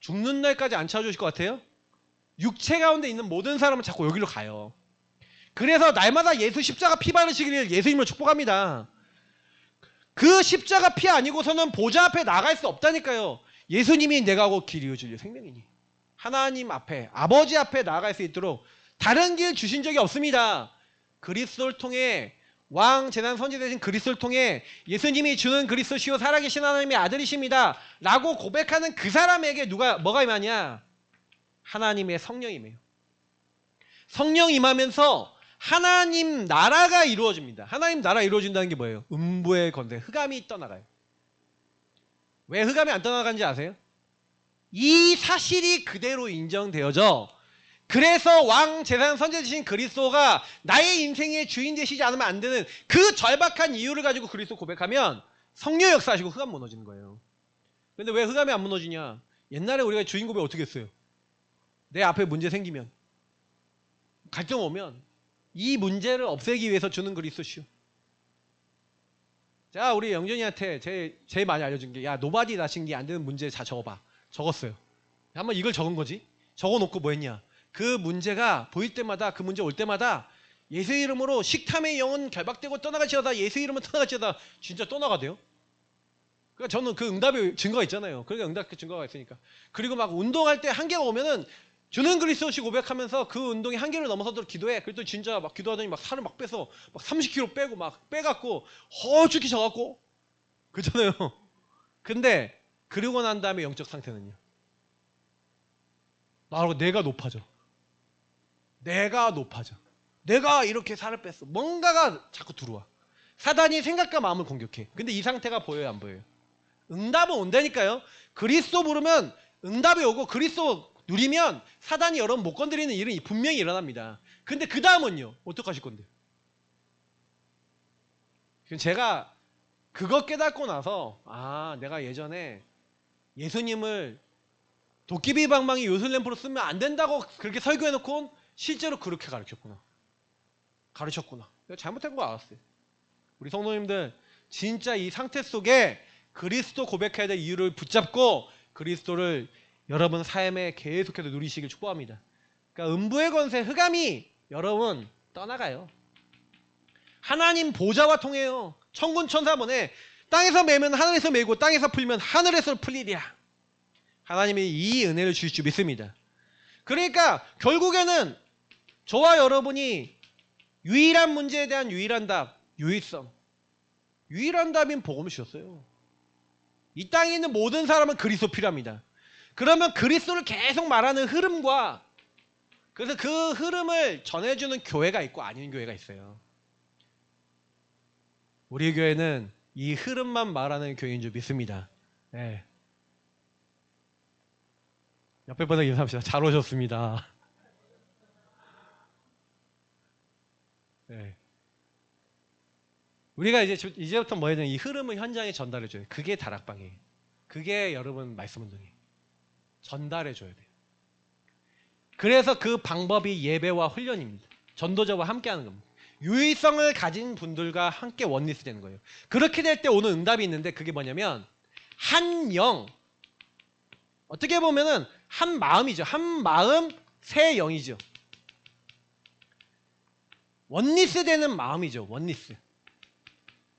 죽는 날까지 안 찾아주실 것 같아요? 육체 가운데 있는 모든 사람은 자꾸 여기로 가요. 그래서 날마다 예수 십자가 피 바르시기를 예수님을 축복합니다. 그 십자가 피 아니고서는 보좌 앞에 나갈 수 없다니까요. 예수님이 내가 곧 길이요 진리요 생명이니, 하나님 앞에, 아버지 앞에 나아갈 수 있도록 다른 길 주신 적이 없습니다. 그리스도를 통해 왕 제단 선지 되신 그리스도를 통해 예수님이 주는 그리스도시요 살아계신 하나님의 아들이십니다 라고 고백하는 그 사람에게 뭐가 임하냐? 하나님의 성령이 임해요. 성령 임하면서 하나님 나라가 이루어집니다. 하나님 나라 이루어진다는 게 뭐예요? 음부의 건세, 흑암이 떠나가요. 왜 흑암이 안 떠나간지 아세요? 이 사실이 그대로 인정되어져 그래서 왕 제사장 선지 되신 그리스도가 나의 인생의 주인 되시지 않으면 안 되는 그 절박한 이유를 가지고 그리스도 고백하면 성령 역사하시고 흑암 무너지는 거예요. 근데 왜 흑암이 안 무너지냐? 옛날에 우리가 주인 고백 어떻게 했어요? 내 앞에 문제 생기면 갈등 오면 이 문제를 없애기 위해서 주는 그리스도시오. 자, 우리 영준이한테 제일 많이 알려준 게 야 노바디 나신기 안 되는 문제 다 적어봐. 적었어요. 한번 이걸 적은 거지. 적어놓고 뭐 했냐? 그 문제가 보일 때마다 그 문제 올 때마다 예수 이름으로 식탐의 영은 결박되고 떠나갈지어다. 예수 이름은 떠나갈지어다. 진짜 떠나가대요. 그러니까 저는 그 응답의 증거가 있잖아요. 그러니까 응답의 증거가 있으니까. 그리고 막 운동할 때 한계가 오면은 주는 그리스도시 고백하면서 그 운동이 한계를 넘어서도록 기도해. 그래도 진짜 막 기도하더니 막 살을 막 빼서 막 30kg 빼고 막 빼갖고 허죽히 져갖고 그렇잖아요. 근데 그러고 난 다음에 영적 상태는요. 나하고 내가 높아져. 내가 이렇게 살을 뺐어. 뭔가가 자꾸 들어와. 사단이 생각과 마음을 공격해. 근데 이 상태가 보여요, 안 보여요? 응답은 온다니까요. 그리스도 부르면 응답이 오고 그리스도 누리면 사단이 여러분 못 건드리는 일은 분명히 일어납니다. 근데 그 다음은요? 어떡하실 건데? 제가 그거 깨닫고 나서 내가 예전에 예수님을 도깨비 방망이 요술램프로 쓰면 안 된다고 그렇게 설교해놓고 실제로 그렇게 가르쳤구나. 내가 잘못한 거 알았어요. 우리 성도님들 진짜 이 상태 속에 그리스도 고백해야 될 이유를 붙잡고 그리스도를 여러분 삶에 계속해서 누리시길 축복합니다. 그러니까 음부의 권세 흑암이 여러분 떠나가요. 하나님 보좌와 통해요. 천군 천사 보내 땅에서 매면 하늘에서 매고 땅에서 풀면 하늘에서 풀리랴. 하나님이 이 은혜를 주실 줄 믿습니다. 그러니까 결국에는 저와 여러분이 유일한 문제에 대한 유일한 답, 유일성. 유일한 답인 복음을 주셨어요. 이 땅에 있는 모든 사람은 그리스도 필요합니다. 그러면 그리스도를 계속 말하는 흐름과 그래서 그 흐름을 전해주는 교회가 있고 아닌 교회가 있어요. 우리 교회는 이 흐름만 말하는 교회인 줄 믿습니다. 네. 옆에 분들 인사합시다. 잘 오셨습니다. 네. 우리가 이제부터 뭐 해야 되냐? 이 흐름을 현장에 전달해줘요. 그게 다락방이에요. 그게 여러분 말씀 운동이에요. 전달해줘야 돼요. 그래서 그 방법이 예배와 훈련입니다. 전도자와 함께하는 겁니다. 유의성을 가진 분들과 함께 원리스 되는 거예요. 그렇게 될 때 오는 응답이 있는데 그게 뭐냐면 한 영, 어떻게 보면은 한 마음이죠. 한 마음 세 영이죠. 원리스 되는 마음이죠. 원리스.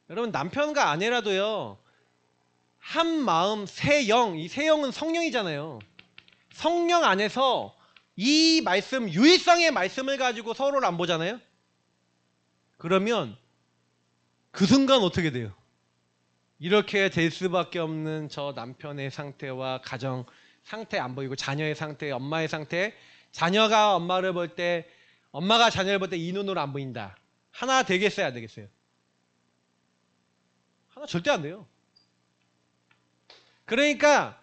여러분 남편과 아내라도요. 한 마음 세 영, 이 세 영은 성령이잖아요. 성령 안에서 이 말씀, 유일성의 말씀을 가지고 서로를 안 보잖아요. 그러면 그 순간 어떻게 돼요? 이렇게 될 수밖에 없는 저 남편의 상태와 가정 상태 안 보이고 자녀의 상태, 엄마의 상태, 자녀가 엄마를 볼 때, 엄마가 자녀를 볼 때 이 눈으로 안 보인다. 하나 되겠어요, 안 되겠어요? 하나 절대 안 돼요. 그러니까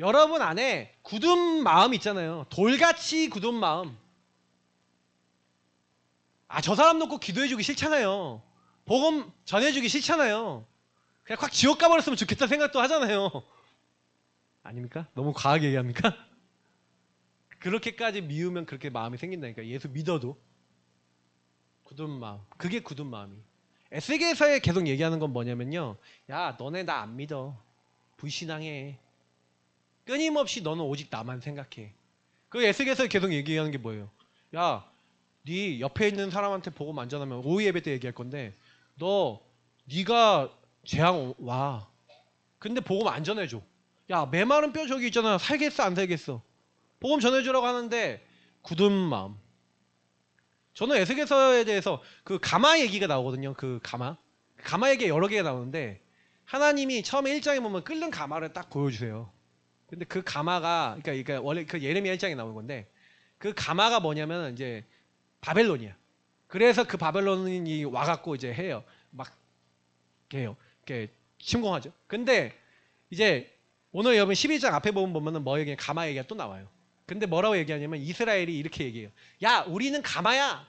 여러분 안에 굳은 마음 있잖아요. 돌같이 굳은 마음. 저 사람 놓고 기도해주기 싫잖아요. 복음 전해주기 싫잖아요. 그냥 확 지옥 가버렸으면 좋겠다 생각도 하잖아요. 아닙니까? 너무 과하게 얘기합니까? 그렇게까지 미우면 그렇게 마음이 생긴다니까. 예수 믿어도 굳은 마음. 그게 굳은 마음이. 에스겔서에 계속 얘기하는 건 뭐냐면요. 야 너네 나 안 믿어. 불신앙해. 끊임없이 너는 오직 나만 생각해. 그 에스겔서에 계속 얘기하는 게 뭐예요? 야 네 옆에 있는 사람한테 복음 안 전하면 오후 예배 때 얘기할 건데 네가 재앙 와. 근데 복음 안 전해줘. 야 메마른 뼈 저기 있잖아. 살겠어 안 살겠어. 복음 전해주라고 하는데 굳은 마음. 저는 에스겔서에 대해서 그 가마 얘기가 나오거든요. 그 가마 얘기 여러 개가 나오는데 하나님이 처음에 1장에 보면 끓는 가마를 딱 보여주세요. 근데 그 가마가 그러니까 원래 그 예레미야 1장에 나오는 건데 그 가마가 뭐냐면 이제 바벨론이야. 그래서 그 바벨론이 와갖고 이제 해요. 막 해요. 이렇게 침공하죠. 근데 이제 오늘 여러분 12장 앞에 보면은 뭐 얘기냐 가마 얘기가 또 나와요. 근데 뭐라고 얘기하냐면 이스라엘이 이렇게 얘기해요. 야, 우리는 가마야.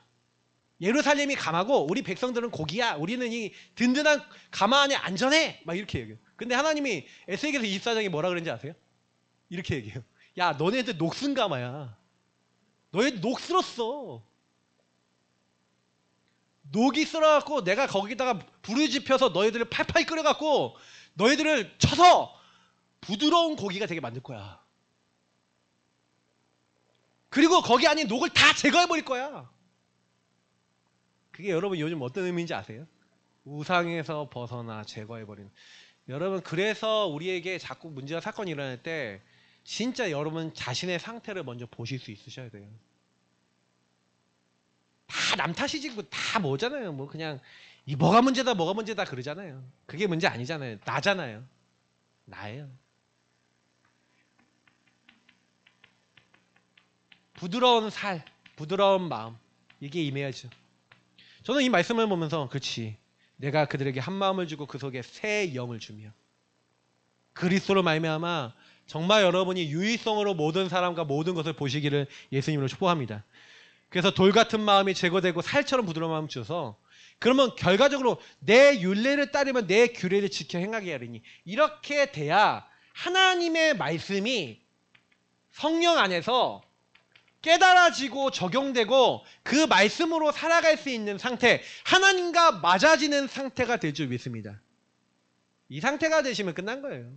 예루살렘이 가마고 우리 백성들은 고기야. 우리는 이 든든한 가마 안에 안전해. 막 이렇게 얘기해요. 근데 하나님이 에스겔서 24장에 뭐라 그랬는지 아세요? 이렇게 얘기해요. 야, 너네들 녹슨 가마야. 너희들 녹 쓸었어. 녹이 쓸어갖고 내가 거기다가 불을 지펴서 너희들을 팔팔 끓여갖고 너희들을 쳐서 부드러운 고기가 되게 만들 거야. 그리고 거기 안에 녹을 다 제거해버릴 거야. 그게 여러분 요즘 어떤 의미인지 아세요? 우상에서 벗어나 제거해버리는. 여러분 그래서 우리에게 자꾸 문제와 사건이 일어날 때 진짜 여러분 자신의 상태를 먼저 보실 수 있으셔야 돼요. 다 남 탓이지 다 뭐잖아요. 뭐 그냥 이 뭐가 문제다 그러잖아요. 그게 문제 아니잖아요. 나잖아요. 나예요. 부드러운 살, 부드러운 마음 이게 임해야죠. 저는 이 말씀을 보면서 그렇지 내가 그들에게 한 마음을 주고 그 속에 새 영을 주며 그리스도로 말미암아 정말 여러분이 유일성으로 모든 사람과 모든 것을 보시기를 예수님으로 축복합니다. 그래서 돌 같은 마음이 제거되고 살처럼 부드러운 마음을 주셔서 그러면 결과적으로 내 율례를 따르면 내 규례를 지켜 행하게 하리니 이렇게 돼야 하나님의 말씀이 성령 안에서 깨달아지고 적용되고 그 말씀으로 살아갈 수 있는 상태, 하나님과 맞아지는 상태가 될 줄 믿습니다. 이 상태가 되시면 끝난 거예요.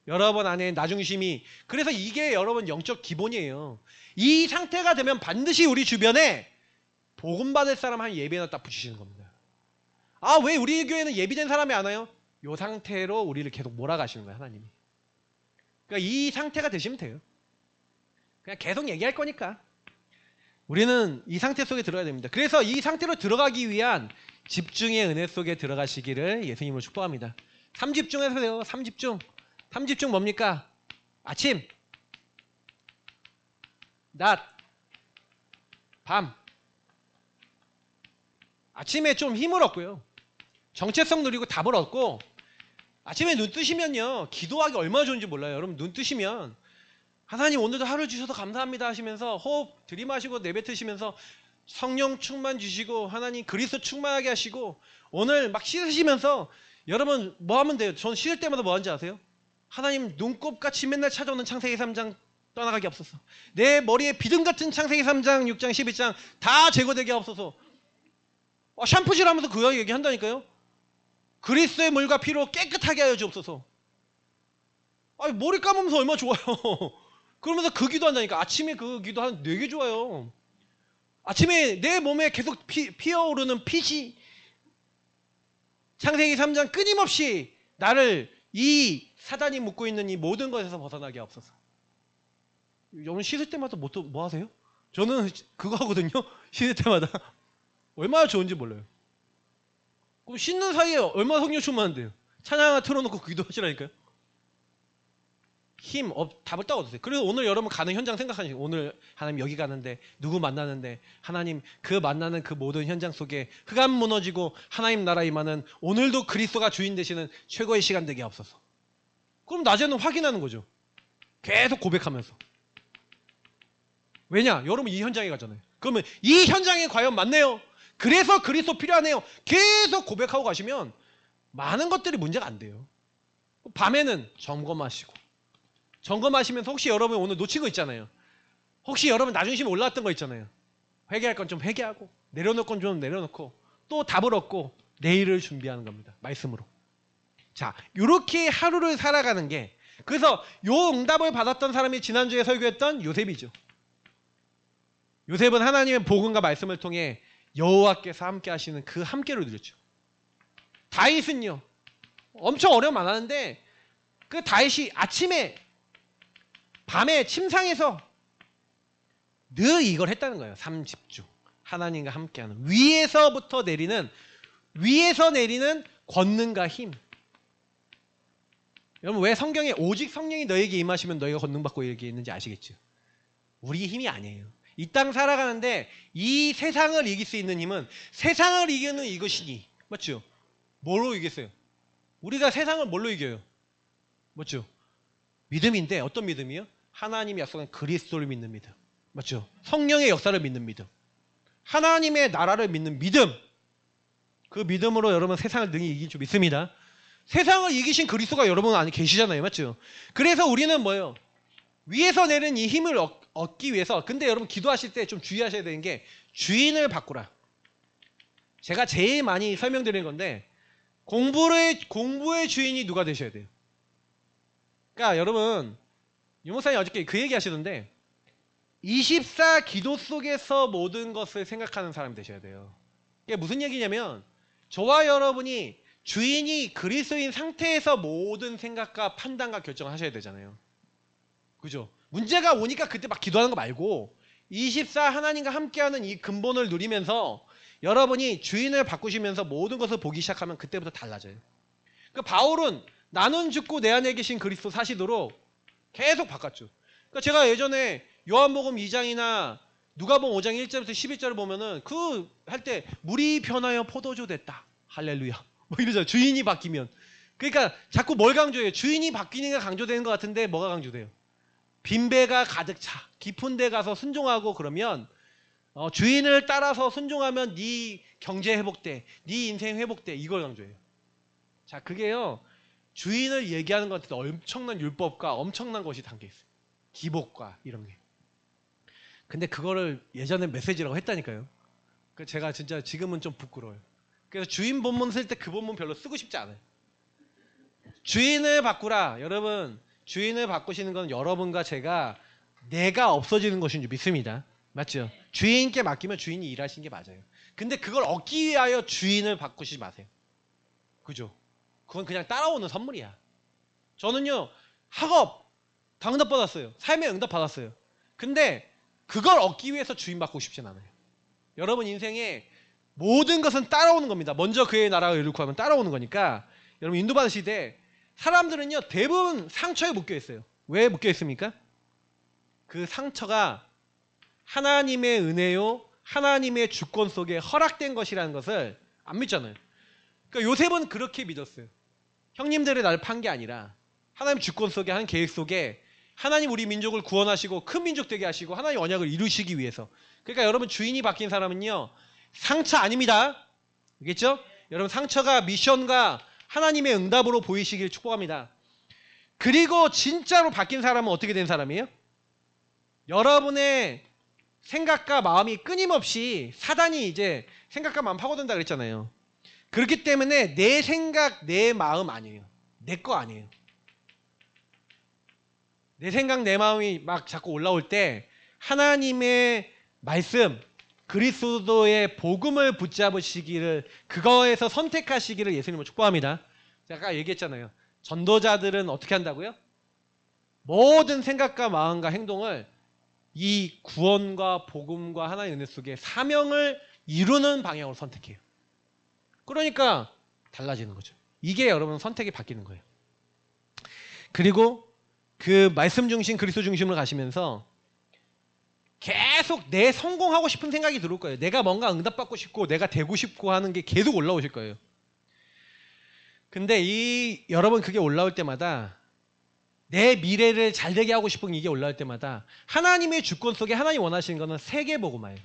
여러분 안에 나중심이, 그래서 이게 여러분 영적 기본이에요. 이 상태가 되면 반드시 우리 주변에 복음 받을 사람 한 예배나 딱 붙이시는 겁니다. 아, 왜 우리 교회는 예비된 사람이 안 와요? 이 상태로 우리를 계속 몰아가시는 거예요, 하나님이. 그러니까 이 상태가 되시면 돼요. 그냥 계속 얘기할 거니까 우리는 이 상태 속에 들어가야 됩니다. 그래서 이 상태로 들어가기 위한 집중의 은혜 속에 들어가시기를 예수님으로 축복합니다. 3집중하세요. 3집중. 3집중 뭡니까? 아침, 낮, 밤. 아침에 좀 힘을 얻고요. 정체성 누리고 답을 얻고 아침에 눈 뜨시면요. 기도하기 얼마나 좋은지 몰라요. 여러분 눈 뜨시면 하나님 오늘도 하루 주셔서 감사합니다 하시면서 호흡 들이마시고 내뱉으시면서 성령 충만 주시고 하나님 그리스도 충만하게 하시고 오늘 막 씻으시면서 여러분 뭐 하면 돼요? 전 씻을 때마다 뭐 하는지 아세요? 하나님 눈곱같이 맨날 찾아오는 창세기 3장 떠나가게 없어서 내 머리에 비듬 같은 창세기 3장 6장 11장 다 제거되게 없어서 샴푸질 하면서 그 얘기한다니까요. 그리스도의 물과 피로 깨끗하게 하여 주옵소서. 아니 머리 감으면서 얼마나 좋아요. 그러면서 그 기도한다니까. 아침에 그 기도 한 4개 좋아요. 아침에 내 몸에 계속 피어오르는 빛이 창세기 3장 끊임없이 나를 이 사단이 묶고 있는 이 모든 것에서 벗어나게 하옵소서. 여러분 씻을 때마다 뭐 하세요? 저는 그거 하거든요. 씻을 때마다. 얼마나 좋은지 몰라요. 그럼 씻는 사이에 얼마나 성령 충만한데요. 찬양 하나 틀어놓고 기도하시라니까요. 답을 딱 얻으세요. 그래서 오늘 여러분 가는 현장 생각하시고 오늘 하나님 여기 가는데 누구 만나는데 하나님 그 만나는 그 모든 현장 속에 흑암 무너지고 하나님 나라 임하는 오늘도 그리스도가 주인 되시는 최고의 시간 되게 하옵소서. 그럼 낮에는 확인하는 거죠. 계속 고백하면서. 왜냐? 여러분 이 현장에 가잖아요. 그러면 이 현장에 과연 맞네요. 그래서 그리스도 필요하네요. 계속 고백하고 가시면 많은 것들이 문제가 안 돼요. 밤에는 점검하시면서 혹시 여러분 오늘 놓친 거 있잖아요. 혹시 여러분 나중심에 올라왔던 거 있잖아요. 회개할 건 좀 회개하고 내려놓을 건 좀 내려놓고 또 답을 얻고 내일을 준비하는 겁니다. 말씀으로. 자, 이렇게 하루를 살아가는 게 그래서 요 응답을 받았던 사람이 지난주에 설교했던 요셉이죠. 요셉은 하나님의 복음과 말씀을 통해 여호와께서 함께 하시는 그 함께를 누렸죠. 다윗은요. 엄청 어려움 많았는데 그 다윗이 밤에 침상에서 늘 이걸 했다는 거예요. 3집중. 하나님과 함께하는 위에서 내리는 권능과 힘. 여러분 왜 성경에 오직 성령이 너에게 임하시면 너희가 권능받고 이렇게 있는지 아시겠죠? 우리 힘이 아니에요. 이 땅 살아가는데 이 세상을 이길 수 있는 힘은 세상을 이기는 이것이니. 맞죠? 뭐로 이겼어요? 우리가 세상을 뭘로 이겨요? 맞죠? 믿음인데 어떤 믿음이요? 하나님이 약속한 그리스도를 믿는 믿음. 맞죠? 성령의 역사를 믿는 믿음. 하나님의 나라를 믿는 믿음. 그 믿음으로 여러분 세상을 능히 이길 줄 믿습니다. 세상을 이기신 그리스도가 여러분 안에 계시잖아요. 맞죠? 그래서 우리는 뭐예요? 위에서 내리는 이 힘을 얻기 위해서, 근데 여러분 기도하실 때 좀 주의하셔야 되는 게 주인을 바꾸라. 제가 제일 많이 설명드리는 건데 공부의 주인이 누가 되셔야 돼요? 그러니까 여러분 유목사님 어저께 그 얘기 하시던데 24 기도 속에서 모든 것을 생각하는 사람이 되셔야 돼요. 이게 무슨 얘기냐면 저와 여러분이 주인이 그리스도인 상태에서 모든 생각과 판단과 결정을 하셔야 되잖아요. 그죠? 문제가 오니까 그때 막 기도하는 거 말고 24 하나님과 함께하는 이 근본을 누리면서 여러분이 주인을 바꾸시면서 모든 것을 보기 시작하면 그때부터 달라져요. 그 바울은 나는 죽고 내 안에 계신 그리스도 사시도록 계속 바꿨죠. 그러니까 제가 예전에 요한복음 2장이나 누가복음 5장 1절부터 11절을 보면은 그 할 때 물이 변하여 포도주 됐다. 할렐루야. 뭐 이러잖아요. 주인이 바뀌면. 그러니까 자꾸 뭘 강조해요? 주인이 바뀌는 게 강조되는 것 같은데 뭐가 강조돼요? 빈배가 가득 차. 깊은 데 가서 순종하고 그러면 주인을 따라서 순종하면 네 경제 회복돼. 네 인생 회복돼. 이걸 강조해요. 자, 그게요. 주인을 얘기하는 것 같은데 엄청난 율법과 엄청난 것이 담겨 있어요. 기복과 이런 게. 근데 그거를 예전에 메시지라고 했다니까요. 그래서 제가 진짜 지금은 좀 부끄러워요. 그래서 주인 본문 쓸 때 그 본문 별로 쓰고 싶지 않아요. 주인을 바꾸라. 여러분 주인을 바꾸시는 건 여러분과 제가 내가 없어지는 것인 줄 믿습니다. 맞죠? 주인께 맡기면 주인이 일하시는 게 맞아요. 근데 그걸 얻기 위하여 주인을 바꾸시지 마세요. 그죠? 그건 그냥 따라오는 선물이야. 저는요 학업 다 응답 받았어요. 삶의 응답 받았어요. 근데 그걸 얻기 위해서 주인 바꾸고 싶진 않아요. 여러분 인생에 모든 것은 따라오는 겁니다. 먼저 그의 나라가 이루고 구하면 따라오는 거니까 여러분 인도받으실 때 사람들은요 대부분 상처에 묶여 있어요. 왜 묶여 있습니까? 그 상처가 하나님의 은혜요 하나님의 주권 속에 허락된 것이라는 것을 안 믿잖아요. 그러니까 요셉은 그렇게 믿었어요. 형님들이 나를 판 게 아니라 하나님 주권 속에 하나님 계획 속에 하나님 우리 민족을 구원하시고 큰 민족 되게 하시고 하나님 언약을 이루시기 위해서. 그러니까 여러분 주인이 바뀐 사람은요 상처 아닙니다. 알겠죠? 여러분 상처가 미션과 하나님의 응답으로 보이시길 축복합니다. 그리고 진짜로 바뀐 사람은 어떻게 된 사람이에요? 여러분의 생각과 마음이 끊임없이 사단이 이제 생각과 마음 파고든다 그랬잖아요. 그렇기 때문에 내 생각, 내 마음 아니에요. 내 거 아니에요. 내 생각, 내 마음이 막 자꾸 올라올 때 하나님의 말씀, 그리스도의 복음을 붙잡으시기를 그거에서 선택하시기를 예수님을 축복합니다. 제가 아까 얘기했잖아요. 전도자들은 어떻게 한다고요? 모든 생각과 마음과 행동을 이 구원과 복음과 하나님의 은혜 속에 사명을 이루는 방향으로 선택해요. 그러니까 달라지는 거죠. 이게 여러분 선택이 바뀌는 거예요. 그리고 그 말씀 중심 그리스도 중심으로 가시면서 계속 내 성공하고 싶은 생각이 들어올 거예요. 내가 뭔가 응답받고 싶고 내가 되고 싶고 하는 게 계속 올라오실 거예요. 근데 여러분 그게 올라올 때마다 내 미래를 잘되게 하고 싶은 이게 올라올 때마다 하나님의 주권 속에 하나님 원하시는 것은 세계복음화예요.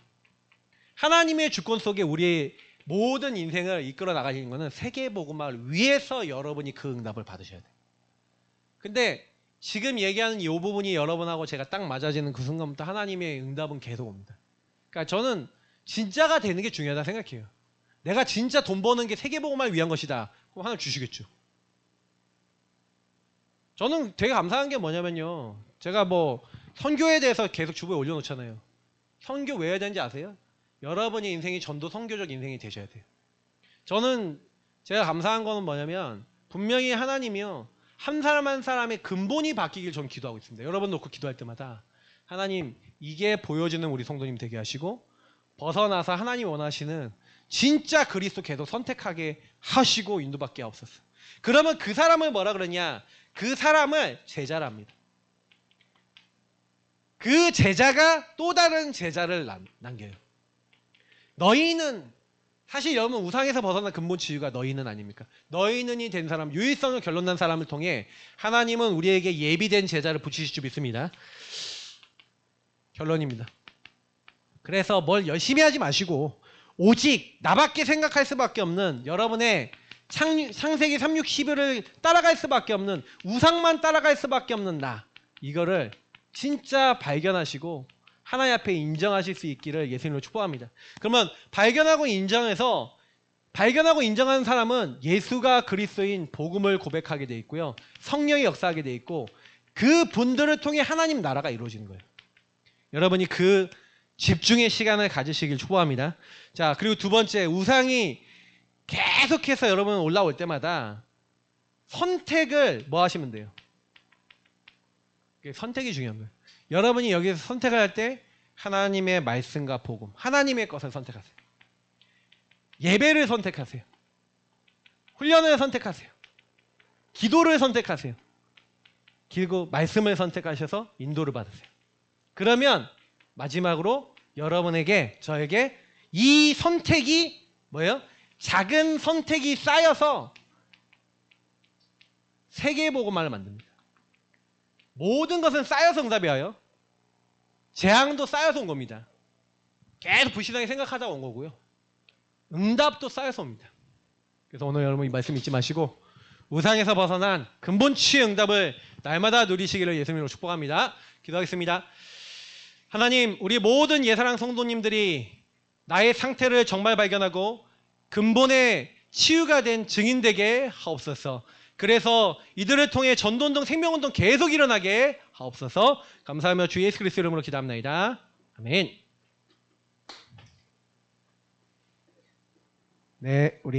하나님의 주권 속에 우리의 모든 인생을 이끌어 나가시는 것은 세계복음화를 위해서 여러분이 그 응답을 받으셔야 돼요. 근데 지금 얘기하는 이 부분이 여러분하고 제가 딱 맞아지는 그 순간부터 하나님의 응답은 계속 옵니다. 그러니까 저는 진짜가 되는 게 중요하다 생각해요. 내가 진짜 돈 버는 게 세계복음화를 위한 것이다. 그럼 하나 주시겠죠. 저는 되게 감사한 게 뭐냐면요. 제가 뭐 선교에 대해서 계속 주보에 올려놓잖아요. 선교 왜 해야 되는지 아세요? 여러분의 인생이 전도 선교적 인생이 되셔야 돼요. 저는 제가 감사한 거는 뭐냐면 분명히 하나님이요. 한 사람 한 사람의 근본이 바뀌길 전 기도하고 있습니다. 여러분 놓고 기도할 때마다 하나님 이게 보여지는 우리 성도님 되게 하시고 벗어나서 하나님 원하시는 진짜 그리스도 계속 선택하게 하시고 인도받게 하옵소서. 그러면 그 사람을 뭐라 그러냐? 그 사람을 제자랍니다. 그 제자가 또 다른 제자를 남겨요. 너희는, 사실 여러분 우상에서 벗어난 근본 치유가 너희는 아닙니까? 너희는이 된 사람, 유일성을 결론난 사람을 통해 하나님은 우리에게 예비된 제자를 붙이실 줄 믿습니다. 결론입니다. 그래서 뭘 열심히 하지 마시고 오직 나밖에 생각할 수밖에 없는, 여러분의 창세기 3, 6, 11을 따라갈 수밖에 없는, 우상만 따라갈 수밖에 없는 나, 이거를 진짜 발견하시고 하나님 앞에 인정하실 수 있기를 예수님으로 축복합니다. 그러면 발견하고 인정하는 사람은 예수가 그리스도인 복음을 고백하게 돼 있고요, 성령이 역사하게 돼 있고, 그 분들을 통해 하나님 나라가 이루어지는 거예요. 여러분이 그 집중의 시간을 가지시길 축복합니다. 자, 그리고 두 번째, 우상이 계속해서 여러분 올라올 때마다 선택을 뭐 하시면 돼요? 선택이 중요한 거예요. 여러분이 여기서 선택을 할 때 하나님의 말씀과 복음, 하나님의 것을 선택하세요. 예배를 선택하세요. 훈련을 선택하세요. 기도를 선택하세요. 그리고 말씀을 선택하셔서 인도를 받으세요. 그러면 마지막으로 여러분에게, 저에게 이 선택이 뭐예요? 작은 선택이 쌓여서 세계복음화를 만듭니다. 모든 것은 쌓여서 응답이 와요. 재앙도 쌓여서 온 겁니다. 계속 불신하게 생각하다 온 거고요. 응답도 쌓여서 옵니다. 그래서 오늘 여러분 이 말씀 잊지 마시고 우상에서 벗어난 근본치의 응답을 날마다 누리시기를 예수님으로 축복합니다. 기도하겠습니다. 하나님, 우리 모든 예사랑 성도님들이 나의 상태를 정말 발견하고 근본의 치유가 된 증인되게 하옵소서. 그래서 이들을 통해 전도운동, 생명운동 계속 일어나게 하옵소서. 감사하며 주 예수 그리스도 이름으로 기도합니다. 아멘. 네, 우리